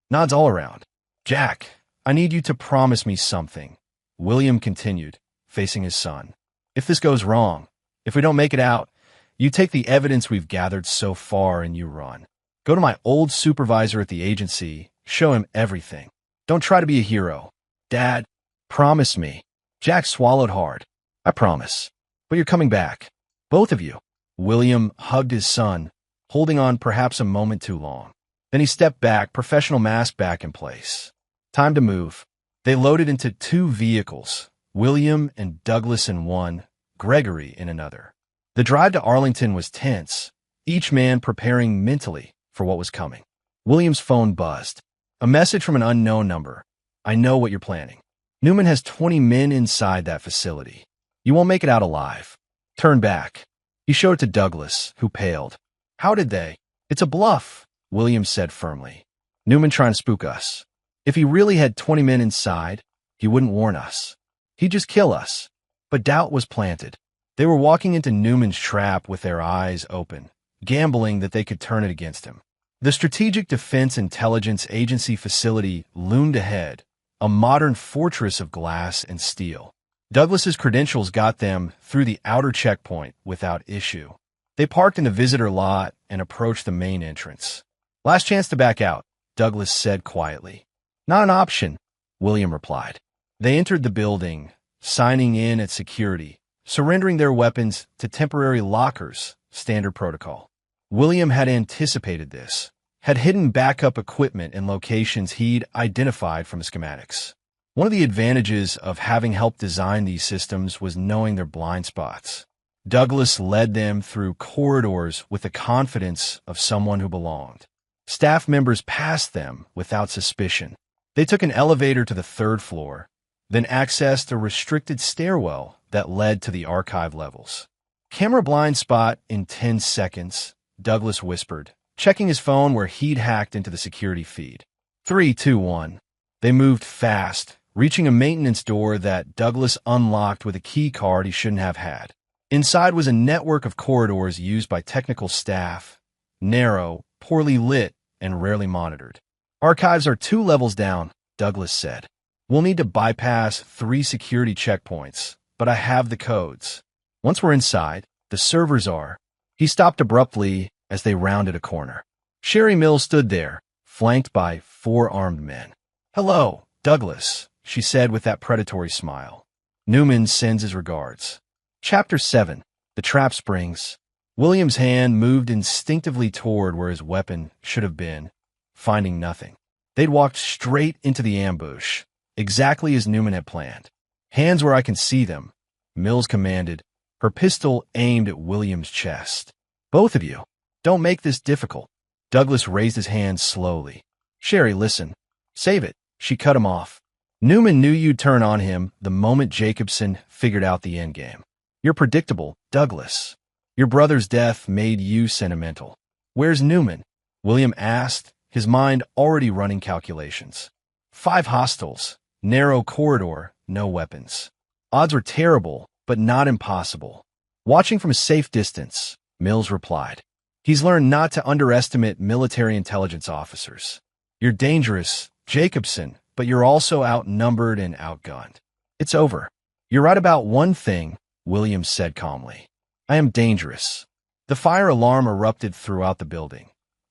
Nods all around. "Jack, I need you to promise me something," William continued, facing his son. "If this goes wrong, if we don't make it out, you take the evidence we've gathered so far and you run. Go to my old supervisor at the agency, show him everything. Don't try to be a hero. Dad, promise me." Jack swallowed hard. "I promise. But you're coming back. Both of you." William hugged his son, holding on perhaps a moment too long. Then he stepped back, professional mask back in place. "Time to move." They loaded into 2 vehicles, William and Douglas in one, Gregory in another. The drive to Arlington was tense, each man preparing mentally for what was coming. William's phone buzzed. A message from an unknown number. "I know what you're planning. Newman has 20 men inside that facility. You won't make it out alive. Turn back." He showed it to Douglas, who paled. "How did they?" "It's a bluff," Williams said firmly. "Newman trying to spook us. If he really had 20 men inside, he wouldn't warn us. He'd just kill us." But doubt was planted. They were walking into Newman's trap with their eyes open, gambling that they could turn it against him. The Strategic Defense Intelligence Agency facility loomed ahead, a modern fortress of glass and steel. Douglas's credentials got them through the outer checkpoint without issue. They parked in the visitor lot and approached the main entrance. "Last chance to back out," Douglas said quietly. "Not an option," William replied. They entered the building, signing in at security, surrendering their weapons to temporary lockers, standard protocol. William had anticipated this, had hidden backup equipment in locations he'd identified from schematics. One of the advantages of having helped design these systems was knowing their blind spots. Douglas led them through corridors with the confidence of someone who belonged. Staff members passed them without suspicion. They took an elevator to the 3rd floor, then accessed a restricted stairwell that led to the archive levels. "Camera blind spot in 10 seconds, Douglas whispered, checking his phone where he'd hacked into the security feed. 3, 2, 1. They moved fast, reaching a maintenance door that Douglas unlocked with a key card he shouldn't have had. Inside was a network of corridors used by technical staff, narrow, poorly lit, and rarely monitored. "Archives are 2 levels down," Douglas said. "We'll need to bypass 3 security checkpoints, but I have the codes. Once we're inside, the servers are." He stopped abruptly as they rounded a corner. Sherry Mills stood there, flanked by 4 armed men. "Hello, Douglas," she said with that predatory smile. Newman sends his regards. Chapter 7. The Trap Springs. William's hand moved instinctively toward where his weapon should have been, finding nothing. They'd walked straight into the ambush, exactly as Newman had planned. "Hands where I can see them," Mills commanded, her pistol aimed at William's chest. "Both of you. Don't make this difficult." Douglas raised his hand slowly. "Sherry, listen. Save it." She cut him off. "Newman knew you'd turn on him the moment Jacobson figured out the endgame. You're predictable, Douglas. Your brother's death made you sentimental." "Where's Newman?" William asked, his mind already running calculations. 5 hostiles, narrow corridor, no weapons. Odds were terrible, but not impossible. "Watching from a safe distance," Mills replied. "He's learned not to underestimate military intelligence officers. You're dangerous, Jacobson, but you're also outnumbered and outgunned. It's over." "You're right about one thing," Williams said calmly. "I am dangerous." The fire alarm erupted throughout the building.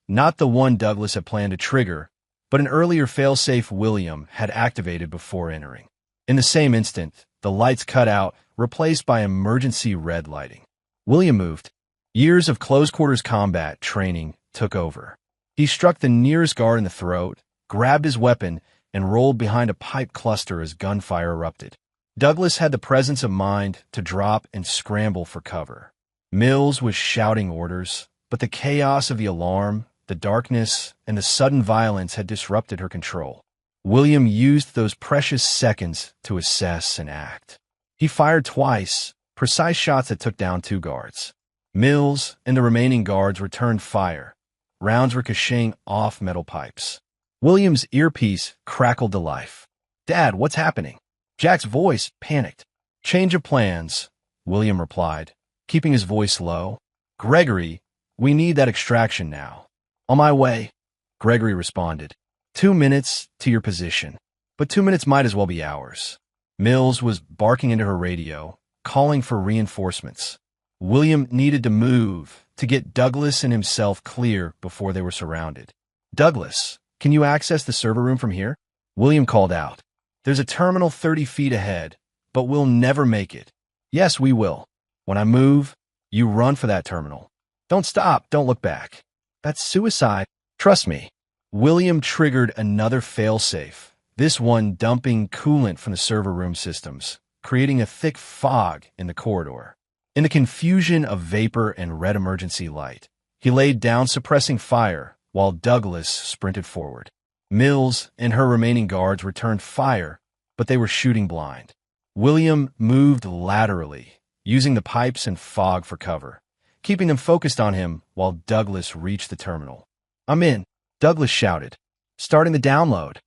Not the one Douglas had planned to trigger, but an earlier failsafe William had activated before entering. In the same instant, the lights cut out, replaced by emergency red lighting. William moved. Years of close-quarters combat training took over. He struck the nearest guard in the throat, grabbed his weapon, and rolled behind a pipe cluster as gunfire erupted. Douglas had the presence of mind to drop and scramble for cover. Mills was shouting orders, but the chaos of the alarm, the darkness, and the sudden violence had disrupted her control. William used those precious seconds to assess and act. He fired twice, precise shots that took down 2 guards. Mills and the remaining guards returned fire. Rounds ricocheting off metal pipes. William's earpiece crackled to life. "Dad, what's happening?" Jack's voice panicked. "Change of plans," William replied, keeping his voice low. "Gregory, we need that extraction now." "On my way," Gregory responded. 2 minutes to your position, but 2 minutes might as well be hours." Mills was barking into her radio, calling for reinforcements. William needed to move to get Douglas and himself clear before they were surrounded. "Douglas, can you access the server room from here?" William called out. "There's a terminal 30 feet ahead, but we'll never make it." "Yes, we will. When I move, you run for that terminal. Don't stop, don't look back. That's suicide. Trust me." William triggered another failsafe, this one dumping coolant from the server room systems, creating a thick fog in the corridor. In the confusion of vapor and red emergency light, he laid down suppressing fire while Douglas sprinted forward. Mills and her remaining guards returned fire, but they were shooting blind. William moved laterally, using the pipes and fog for cover, keeping them focused on him while Douglas reached the terminal. "I'm in," Douglas shouted, starting the download.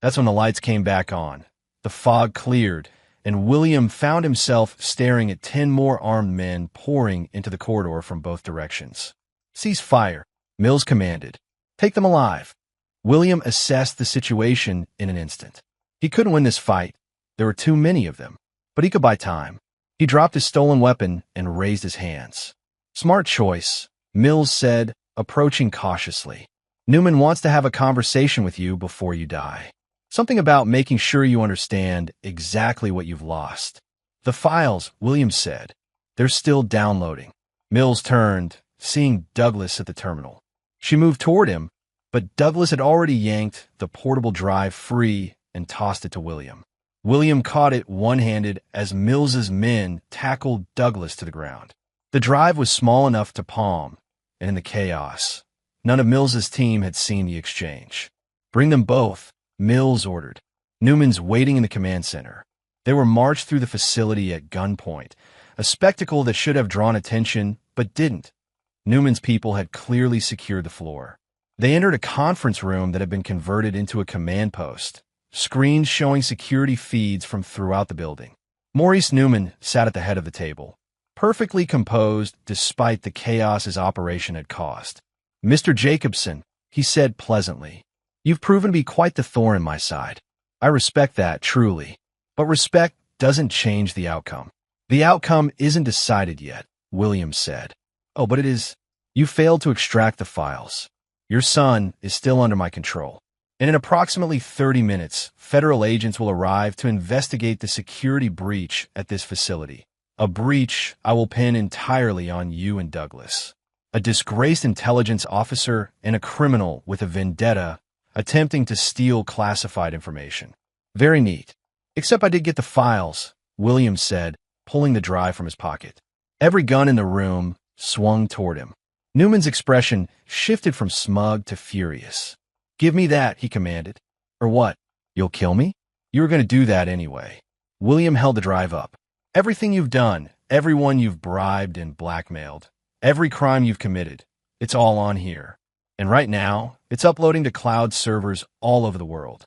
That's when the lights came back on. The fog cleared, and William found himself staring at 10 more armed men pouring into the corridor from both directions. "Cease fire," Mills commanded. "Take them alive." William assessed the situation in an instant. He couldn't win this fight. There were too many of them, but he could buy time. He dropped his stolen weapon and raised his hands. "Smart choice," Mills said, approaching cautiously. "Newman wants to have a conversation with you before you die. Something about making sure you understand exactly what you've lost." "The files," Williams said. "They're still downloading." Mills turned, seeing Douglas at the terminal. She moved toward him, but Douglas had already yanked the portable drive free and tossed it to William. William caught it one-handed as Mills's men tackled Douglas to the ground. The drive was small enough to palm, and in the chaos, none of Mills's team had seen the exchange. "Bring them both," Mills ordered. Newman's waiting in the command center. They were marched through the facility at gunpoint, a spectacle that should have drawn attention, but didn't. Newman's people had clearly secured the floor. They entered a conference room that had been converted into a command post, screens showing security feeds from throughout the building. Maurice Newman sat at the head of the table, perfectly composed despite the chaos his operation had caused. "Mr. Jacobson," he said pleasantly, "you've proven to be quite the thorn in my side. I respect that, truly. But respect doesn't change the outcome." "The outcome isn't decided yet," Williams said. "Oh, but it is. You failed to extract the files. Your son is still under my control." and in approximately 30 minutes, federal agents will arrive to investigate the security breach at this facility. A breach I will pin entirely on you and Douglas. A disgraced intelligence officer and a criminal with a vendetta attempting to steal classified information. Very neat. Except I did get the files, Williams said, pulling the drive from his pocket. Every gun in the room swung toward him. Newman's expression shifted from smug to furious. "Give me that," he commanded. "Or what? You'll kill me? You were going to do that anyway." William held the drive up. "Everything you've done, everyone you've bribed and blackmailed, every crime you've committed, it's all on here. And right now, it's uploading to cloud servers all over the world."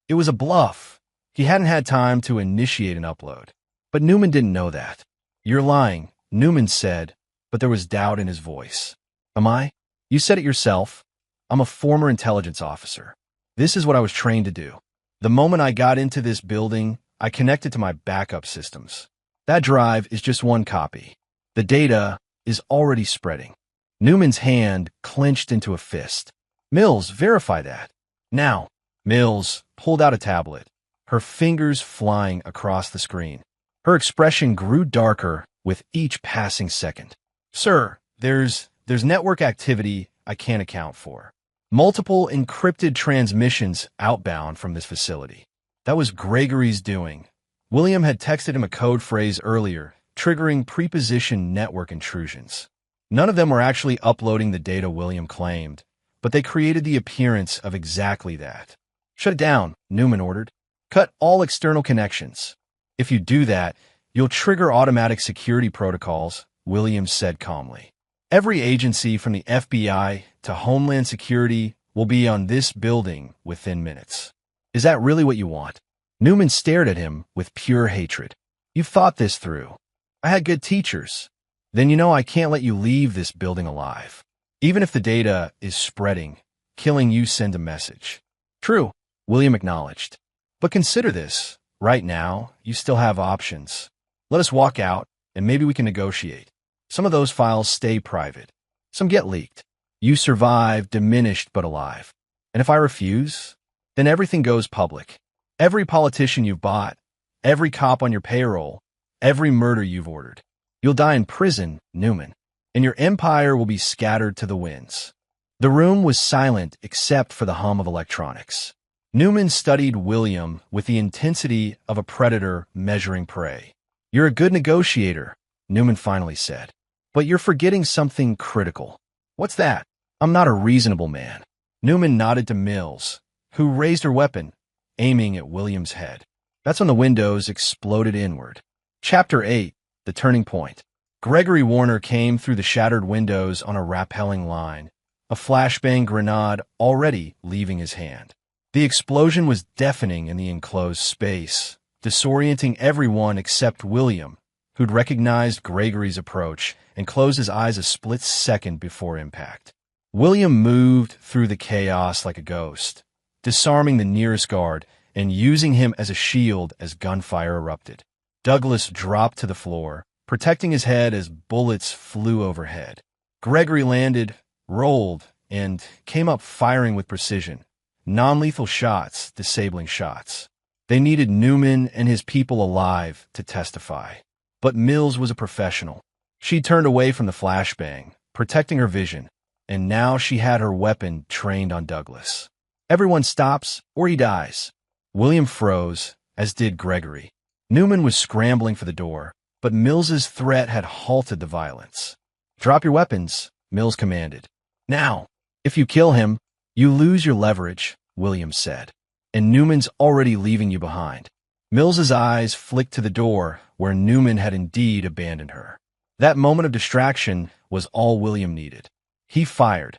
It was a bluff. He hadn't had time to initiate an upload. But Newman didn't know that. "You're lying," Newman said, but there was doubt in his voice. "Am I? You said it yourself. I'm a former intelligence officer. This is what I was trained to do. The moment I got into this building, I connected to my backup systems. That drive is just one copy. The data is already spreading." Newman's hand clenched into a fist. "Mills, verify that. Now." Mills pulled out a tablet, her fingers flying across the screen. Her expression grew darker with each passing second. "Sir, there's network activity I can't account for. Multiple encrypted transmissions outbound from this facility. That was Gregory's doing." William had texted him a code phrase earlier, triggering prepositioned network intrusions. None of them were actually uploading the data William claimed, but they created the appearance of exactly that. "Shut it down," Newman ordered. "Cut all external connections. If you do that, you'll trigger automatic security protocols," Williams said calmly. "Every agency from the FBI to Homeland Security will be on this building within minutes." "Is that really what you want?" Newman stared at him with pure hatred. "You've thought this through. I had good teachers. Then you know I can't let you leave this building alive. Even if the data is spreading, killing you send a message." "True," William acknowledged. "But consider this. Right now, you still have options. Let us walk out, and maybe we can negotiate. Some of those files stay private. Some get leaked. You survive, diminished but alive. And if I refuse, then everything goes public. Every politician you've bought, every cop on your payroll, every murder you've ordered. You'll die in prison, Newman, and your empire will be scattered to the winds." The room was silent except for the hum of electronics. Newman studied William with the intensity of a predator measuring prey. "You're a good negotiator," Newman finally said. "But you're forgetting something critical." "What's that?" "I'm not a reasonable man." Newman nodded to Mills, who raised her weapon, aiming at William's head. That's when the windows exploded inward. Chapter 8, The Turning Point. Gregory Warner came through the shattered windows on a rappelling line, a flashbang grenade already leaving his hand. The explosion was deafening in the enclosed space, disorienting everyone except William, who'd recognized Gregory's approach and closed his eyes a split second before impact. William moved through the chaos like a ghost, disarming the nearest guard and using him as a shield as gunfire erupted. Douglas dropped to the floor, protecting his head as bullets flew overhead. Gregory landed, rolled, and came up firing with precision. Non-lethal shots, disabling shots. They needed Newman and his people alive to testify. But Mills was a professional. She turned away from the flashbang, protecting her vision, and now she had her weapon trained on Douglas. Everyone stops, or he dies. William froze, as did Gregory. Newman was scrambling for the door, but Mills's threat had halted the violence. "Drop your weapons," Mills commanded. "Now, if you kill him, you lose your leverage," Williams said. "And Newman's already leaving you behind." Mills's eyes flicked to the door, where Newman had indeed abandoned her. That moment of distraction was all William needed. He fired.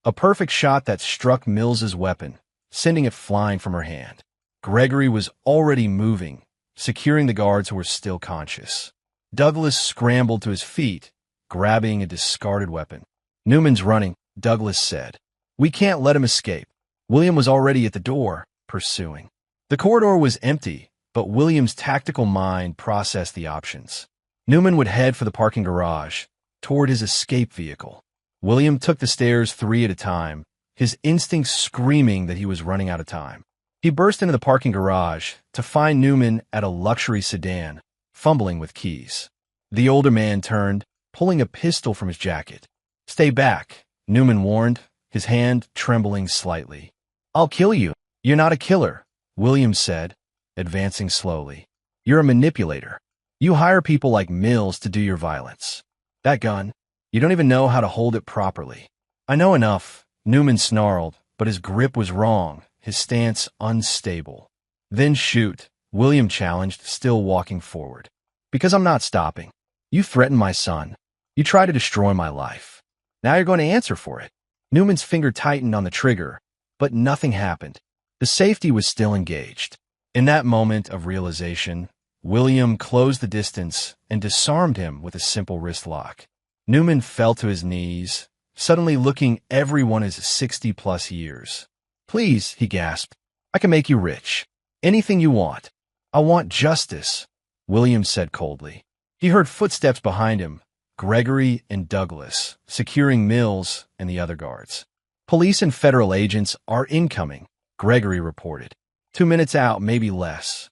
A perfect shot that struck Mills's weapon, sending it flying from her hand. Gregory was already moving, securing the guards who were still conscious. Douglas scrambled to his feet, grabbing a discarded weapon. "Newman's running," Douglas said. "We can't let him escape." William was already at the door, pursuing. The corridor was empty, but William's tactical mind processed the options. Newman would head for the parking garage, toward his escape vehicle. William took the stairs 3 at a time, his instincts screaming that he was running out of time. He burst into the parking garage to find Newman at a luxury sedan, fumbling with keys. The older man turned, pulling a pistol from his jacket. "Stay back," Newman warned, his hand trembling slightly. "I'll kill you." "You're not a killer," William said, advancing slowly. "You're a manipulator. You hire people like Mills to do your violence. That gun, you don't even know how to hold it properly." "I know enough," Newman snarled, but his grip was wrong, his stance unstable. "Then shoot," William challenged, still walking forward. "Because I'm not stopping. You threatened my son. You tried to destroy my life. Now you're going to answer for it." Newman's finger tightened on the trigger, but nothing happened. The safety was still engaged. In that moment of realization, William closed the distance and disarmed him with a simple wrist lock. Newman fell to his knees, suddenly looking everyone as 60-plus years. "Please," he gasped, "I can make you rich. Anything you want." "I want justice," William said coldly. He heard footsteps behind him, Gregory and Douglas, securing Mills and the other guards. "Police and federal agents are incoming," Gregory reported. 2 minutes out, maybe less.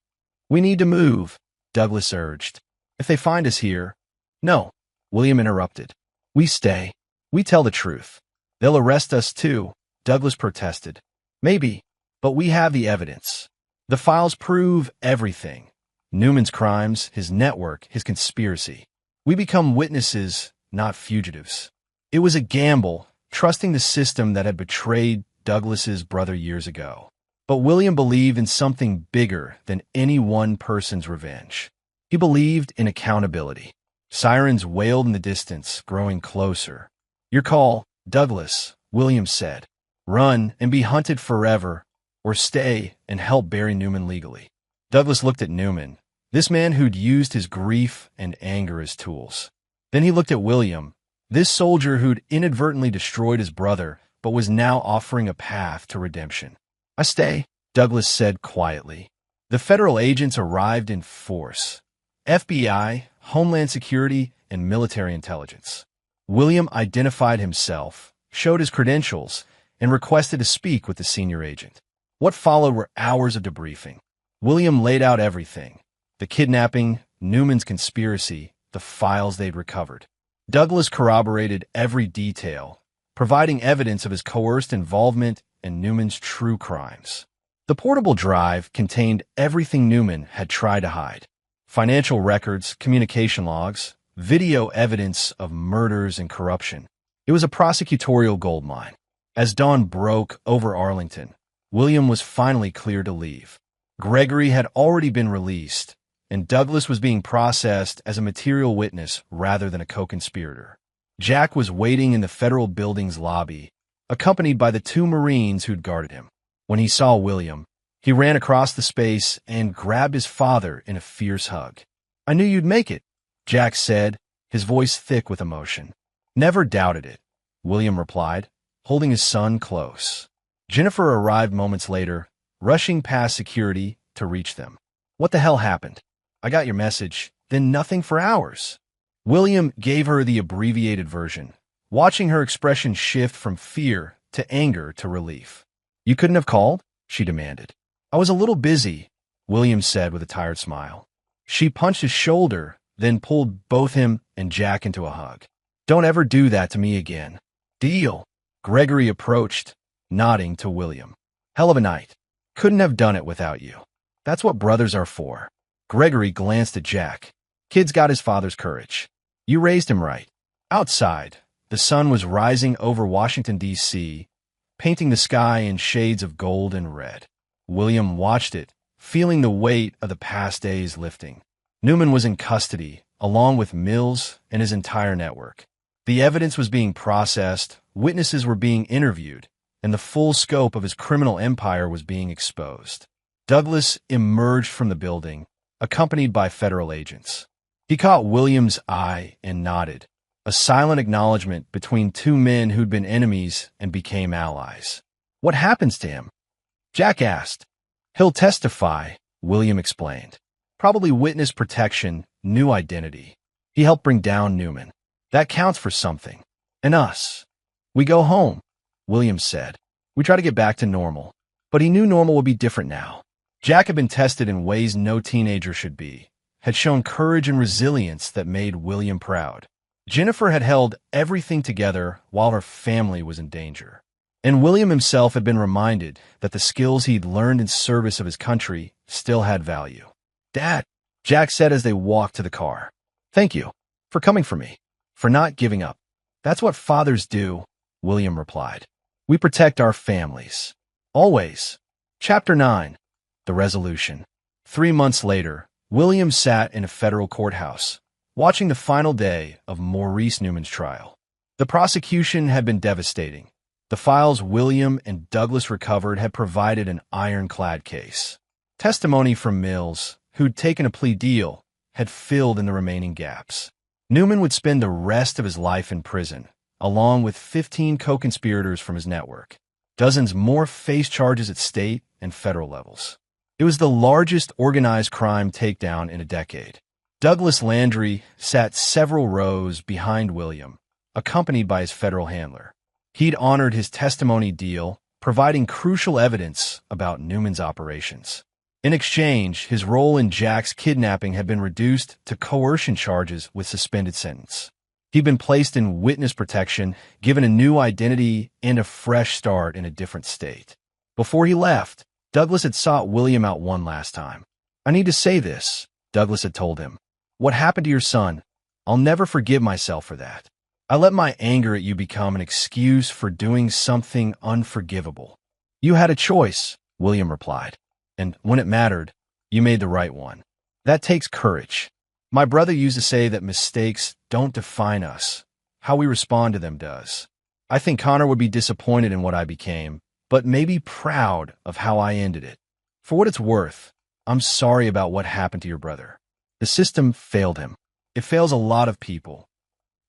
"We need to move," Douglas urged. "If they find us here—" "No," William interrupted. "We stay. We tell the truth. They'll arrest us too," Douglas protested. "Maybe, but we have the evidence. The files prove everything. Newman's crimes, his network, his conspiracy. We become witnesses, not fugitives." It was a gamble, trusting the system that had betrayed Douglas's brother years ago. But William believed in something bigger than any one person's revenge. He believed in accountability. Sirens wailed in the distance, growing closer. "Your call, Douglas," William said. "Run and be hunted forever, or stay and help bury Newman legally." Douglas looked at Newman, this man who'd used his grief and anger as tools. Then he looked at William, this soldier who'd inadvertently destroyed his brother, but was now offering a path to redemption. "I stay," Douglas said quietly. The federal agents arrived in force. FBI, Homeland Security, and military intelligence. William identified himself, showed his credentials, and requested to speak with the senior agent. What followed were hours of debriefing. William laid out everything: the kidnapping, Newman's conspiracy, the files they'd recovered. Douglas corroborated every detail, providing evidence of his coerced involvement in Newman's true crimes. The portable drive contained everything Newman had tried to hide: financial records, communication logs, video evidence of murders and corruption. It was a prosecutorial goldmine. As dawn broke over Arlington, William was finally cleared to leave. Gregory had already been released, and Douglas was being processed as a material witness rather than a co-conspirator. Jack was waiting in the federal building's lobby, accompanied by the 2 Marines who'd guarded him. When he saw William, he ran across the space and grabbed his father in a fierce hug. "I knew you'd make it," Jack said, his voice thick with emotion. "Never doubted it," William replied, holding his son close. Jennifer arrived moments later, rushing past security to reach them. "What the hell happened? I got your message, then nothing for hours." William gave her the abbreviated version, watching her expression shift from fear to anger to relief. "You couldn't have called?" she demanded. "I was a little busy," William said with a tired smile. She punched his shoulder, then pulled both him and Jack into a hug. "Don't ever do that to me again." "Deal." Gregory approached, nodding to William. "Hell of a night. Couldn't have done it without you. That's what brothers are for." Gregory glanced at Jack. "Kid's got his father's courage. You raised him right." Outside, the sun was rising over Washington, D.C., painting the sky in shades of gold and red. William watched it, feeling the weight of the past days lifting. Newman was in custody, along with Mills and his entire network. The evidence was being processed, witnesses were being interviewed, and the full scope of his criminal empire was being exposed. Douglas emerged from the building, accompanied by federal agents. He caught William's eye and nodded, a silent acknowledgement between 2 men who'd been enemies and became allies. "What happens to him?" Jack asked. "He'll testify," William explained. "Probably witness protection, new identity. He helped bring down Newman. That counts for something. And us. We go home," William said. We try to get back to normal. But he knew normal would be different now. Jack had been tested in ways no teenager should be, had shown courage and resilience that made William proud. Jennifer had held everything together while her family was in danger. And William himself had been reminded that the skills he'd learned in service of his country still had value. "Dad," Jack said as they walked to the car. "Thank you for coming for me, for not giving up." "That's what fathers do," William replied. "We protect our families. Always." Chapter 9. The Resolution. 3 months later, William sat in a federal courthouse, watching the final day of Maurice Newman's trial. The prosecution had been devastating. The files William and Douglas recovered had provided an ironclad case. Testimony from Mills, who'd taken a plea deal, had filled in the remaining gaps. Newman would spend the rest of his life in prison, along with 15 co-conspirators from his network. Dozens more faced charges at state and federal levels. It was the largest organized crime takedown in a decade. Douglas Landry sat several rows behind William, accompanied by his federal handler. He'd honored his testimony deal, providing crucial evidence about Newman's operations. In exchange, his role in Jack's kidnapping had been reduced to coercion charges with suspended sentence. He'd been placed in witness protection, given a new identity and a fresh start in a different state. Before he left, Douglas had sought William out one last time. "I need to say this," Douglas had told him. "What happened to your son? I'll never forgive myself for that. I let my anger at you become an excuse for doing something unforgivable." "You had a choice," William replied. "And when it mattered, you made the right one. That takes courage. My brother used to say that mistakes don't define us. How we respond to them does. I think Connor would be disappointed in what I became, but maybe proud of how I ended it. For what it's worth, I'm sorry about what happened to your brother. The system failed him. It fails a lot of people."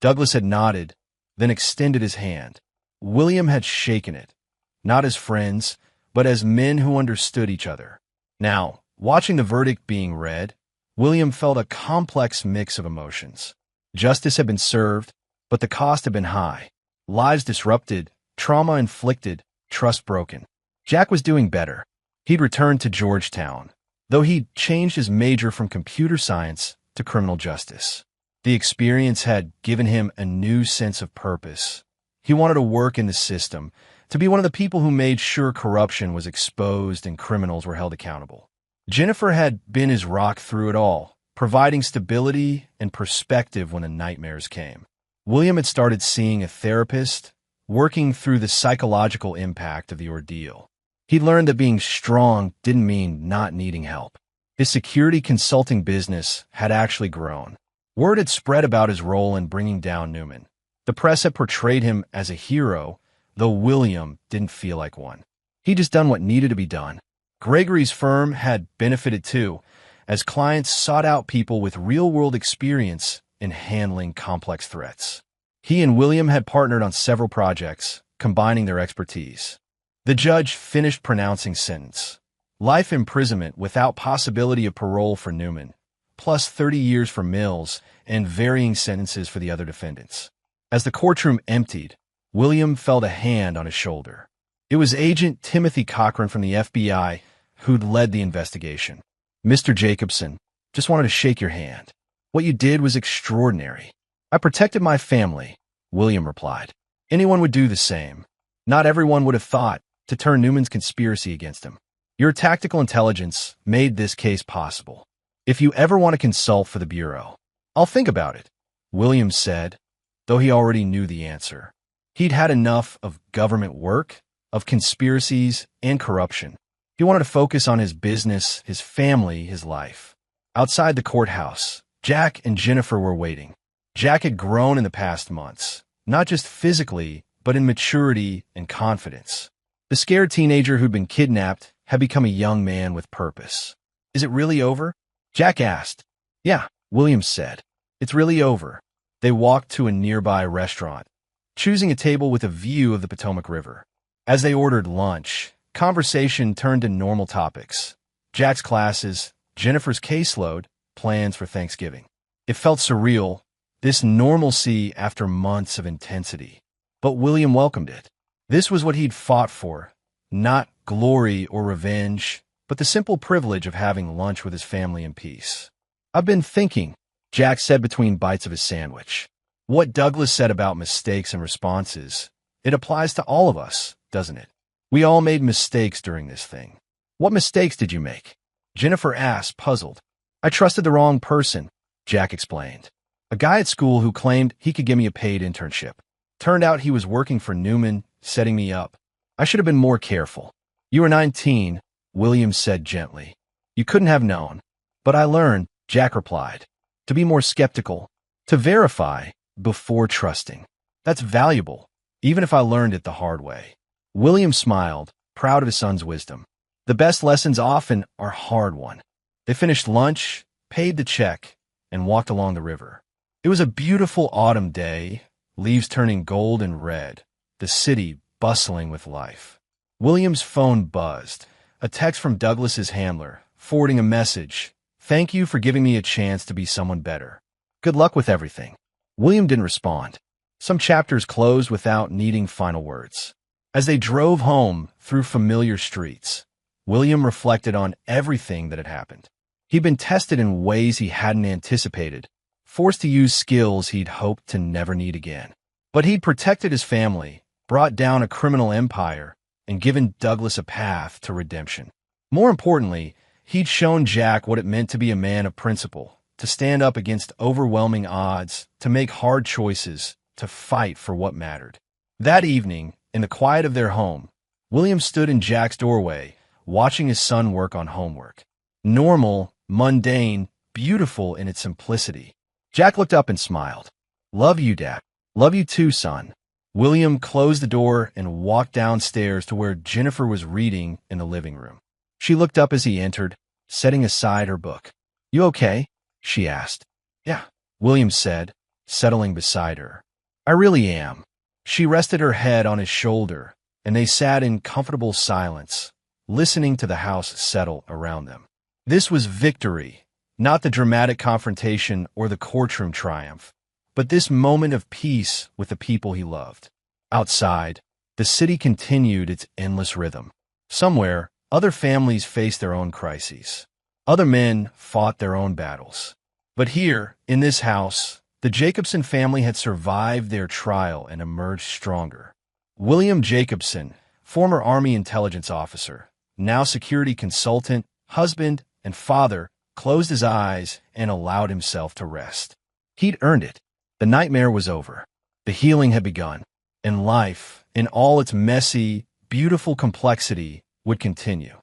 Douglas had nodded, then extended his hand. William had shaken it, not as friends, but as men who understood each other. Now, watching the verdict being read, William felt a complex mix of emotions. Justice had been served, but the cost had been high. Lives disrupted, trauma inflicted, trust broken. Jack was doing better. He'd returned to Georgetown, though he'd changed his major from computer science to criminal justice. The experience had given him a new sense of purpose. He wanted to work in the system, to be one of the people who made sure corruption was exposed and criminals were held accountable. Jennifer had been his rock through it all, providing stability and perspective when the nightmares came. William had started seeing a therapist, working through the psychological impact of the ordeal. He'd learned that being strong didn't mean not needing help. His security consulting business had actually grown. Word had spread about his role in bringing down Newman. The press had portrayed him as a hero, though William didn't feel like one. He'd just done what needed to be done. Gregory's firm had benefited too, as clients sought out people with real-world experience in handling complex threats. He and William had partnered on several projects, combining their expertise. The judge finished pronouncing sentence. Life imprisonment without possibility of parole for Newman, plus 30 years for Mills, and varying sentences for the other defendants. As the courtroom emptied, William felt a hand on his shoulder. It was Agent Timothy Cochran from the FBI who'd led the investigation. "Mr. Jacobson, just wanted to shake your hand. What you did was extraordinary." "I protected my family," William replied. "Anyone would do the same. Not everyone would have thought to turn Newman's conspiracy against him. Your tactical intelligence made this case possible. If you ever want to consult for the Bureau, I'll think about it," William said, though he already knew the answer. He'd had enough of government work, of conspiracies, and corruption. He wanted to focus on his business, his family, his life. Outside the courthouse, Jack and Jennifer were waiting. Jack had grown in the past months, not just physically, but in maturity and confidence. The scared teenager who'd been kidnapped had become a young man with purpose. "Is it really over?" Jack asked. "Yeah," William said. "It's really over." They walked to a nearby restaurant, choosing a table with a view of the Potomac River. As they ordered lunch, conversation turned to normal topics. Jack's classes, Jennifer's caseload, plans for Thanksgiving. It felt surreal, this normalcy after months of intensity. But William welcomed it. This was what he'd fought for, Not glory or revenge, but the simple privilege of having lunch with his family in peace. "I've been thinking," Jack said between bites of his sandwich. "What Douglas said about mistakes and responses, it applies to all of us, doesn't it? We all made mistakes during this thing." "What mistakes did you make?" Jennifer asked, puzzled. "I trusted the wrong person," Jack explained. "A guy at school who claimed he could give me a paid internship. Turned out he was working for Newman, setting me up. I should have been more careful." "You were 19, Williams said gently. "You couldn't have known." "But I learned," Jack replied, "to be more skeptical, to verify before trusting. That's valuable, even if I learned it the hard way." William smiled, proud of his son's wisdom. The best lessons often are hard ones. They finished lunch, paid the check, and walked along the river. It was a beautiful autumn day, leaves turning gold and red, the city bustling with life. William's phone buzzed. A text from Douglas's handler, forwarding a message. "Thank you for giving me a chance to be someone better. Good luck with everything." William didn't respond. Some chapters closed without needing final words. As they drove home through familiar streets, William reflected on everything that had happened. He'd been tested in ways he hadn't anticipated, forced to use skills he'd hoped to never need again. But he'd protected his family, brought down a criminal empire, and given Douglas a path to redemption. More importantly, he'd shown Jack what it meant to be a man of principle, to stand up against overwhelming odds, to make hard choices, to fight for what mattered. That evening, in the quiet of their home, William stood in Jack's doorway, watching his son work on homework. Normal, mundane, beautiful in its simplicity. Jack looked up and smiled. "Love you, Dad." "Love you too, son." William closed the door and walked downstairs to where Jennifer was reading in the living room. She looked up as he entered, setting aside her book. "You okay?" she asked. "Yeah," William said, settling beside her. "I really am." She rested her head on his shoulder, and they sat in comfortable silence, listening to the house settle around them. This was victory, not the dramatic confrontation or the courtroom triumph, but this moment of peace with the people he loved. Outside, the city continued its endless rhythm. Somewhere, other families faced their own crises. Other men fought their own battles. But here, in this house, the Jacobson family had survived their trial and emerged stronger. William Jacobson, former Army intelligence officer, now security consultant, husband, and father, closed his eyes and allowed himself to rest. He'd earned it. The nightmare was over. The healing had begun. And life, in all its messy, beautiful complexity, would continue.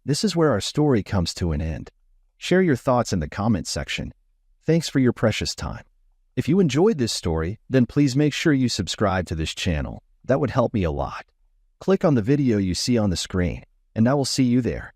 This is where our story comes to an end. Share your thoughts in the comments section. Thanks for your precious time. If you enjoyed this story, then please make sure you subscribe to this channel. That would help me a lot. Click on the video you see on the screen, and I will see you there.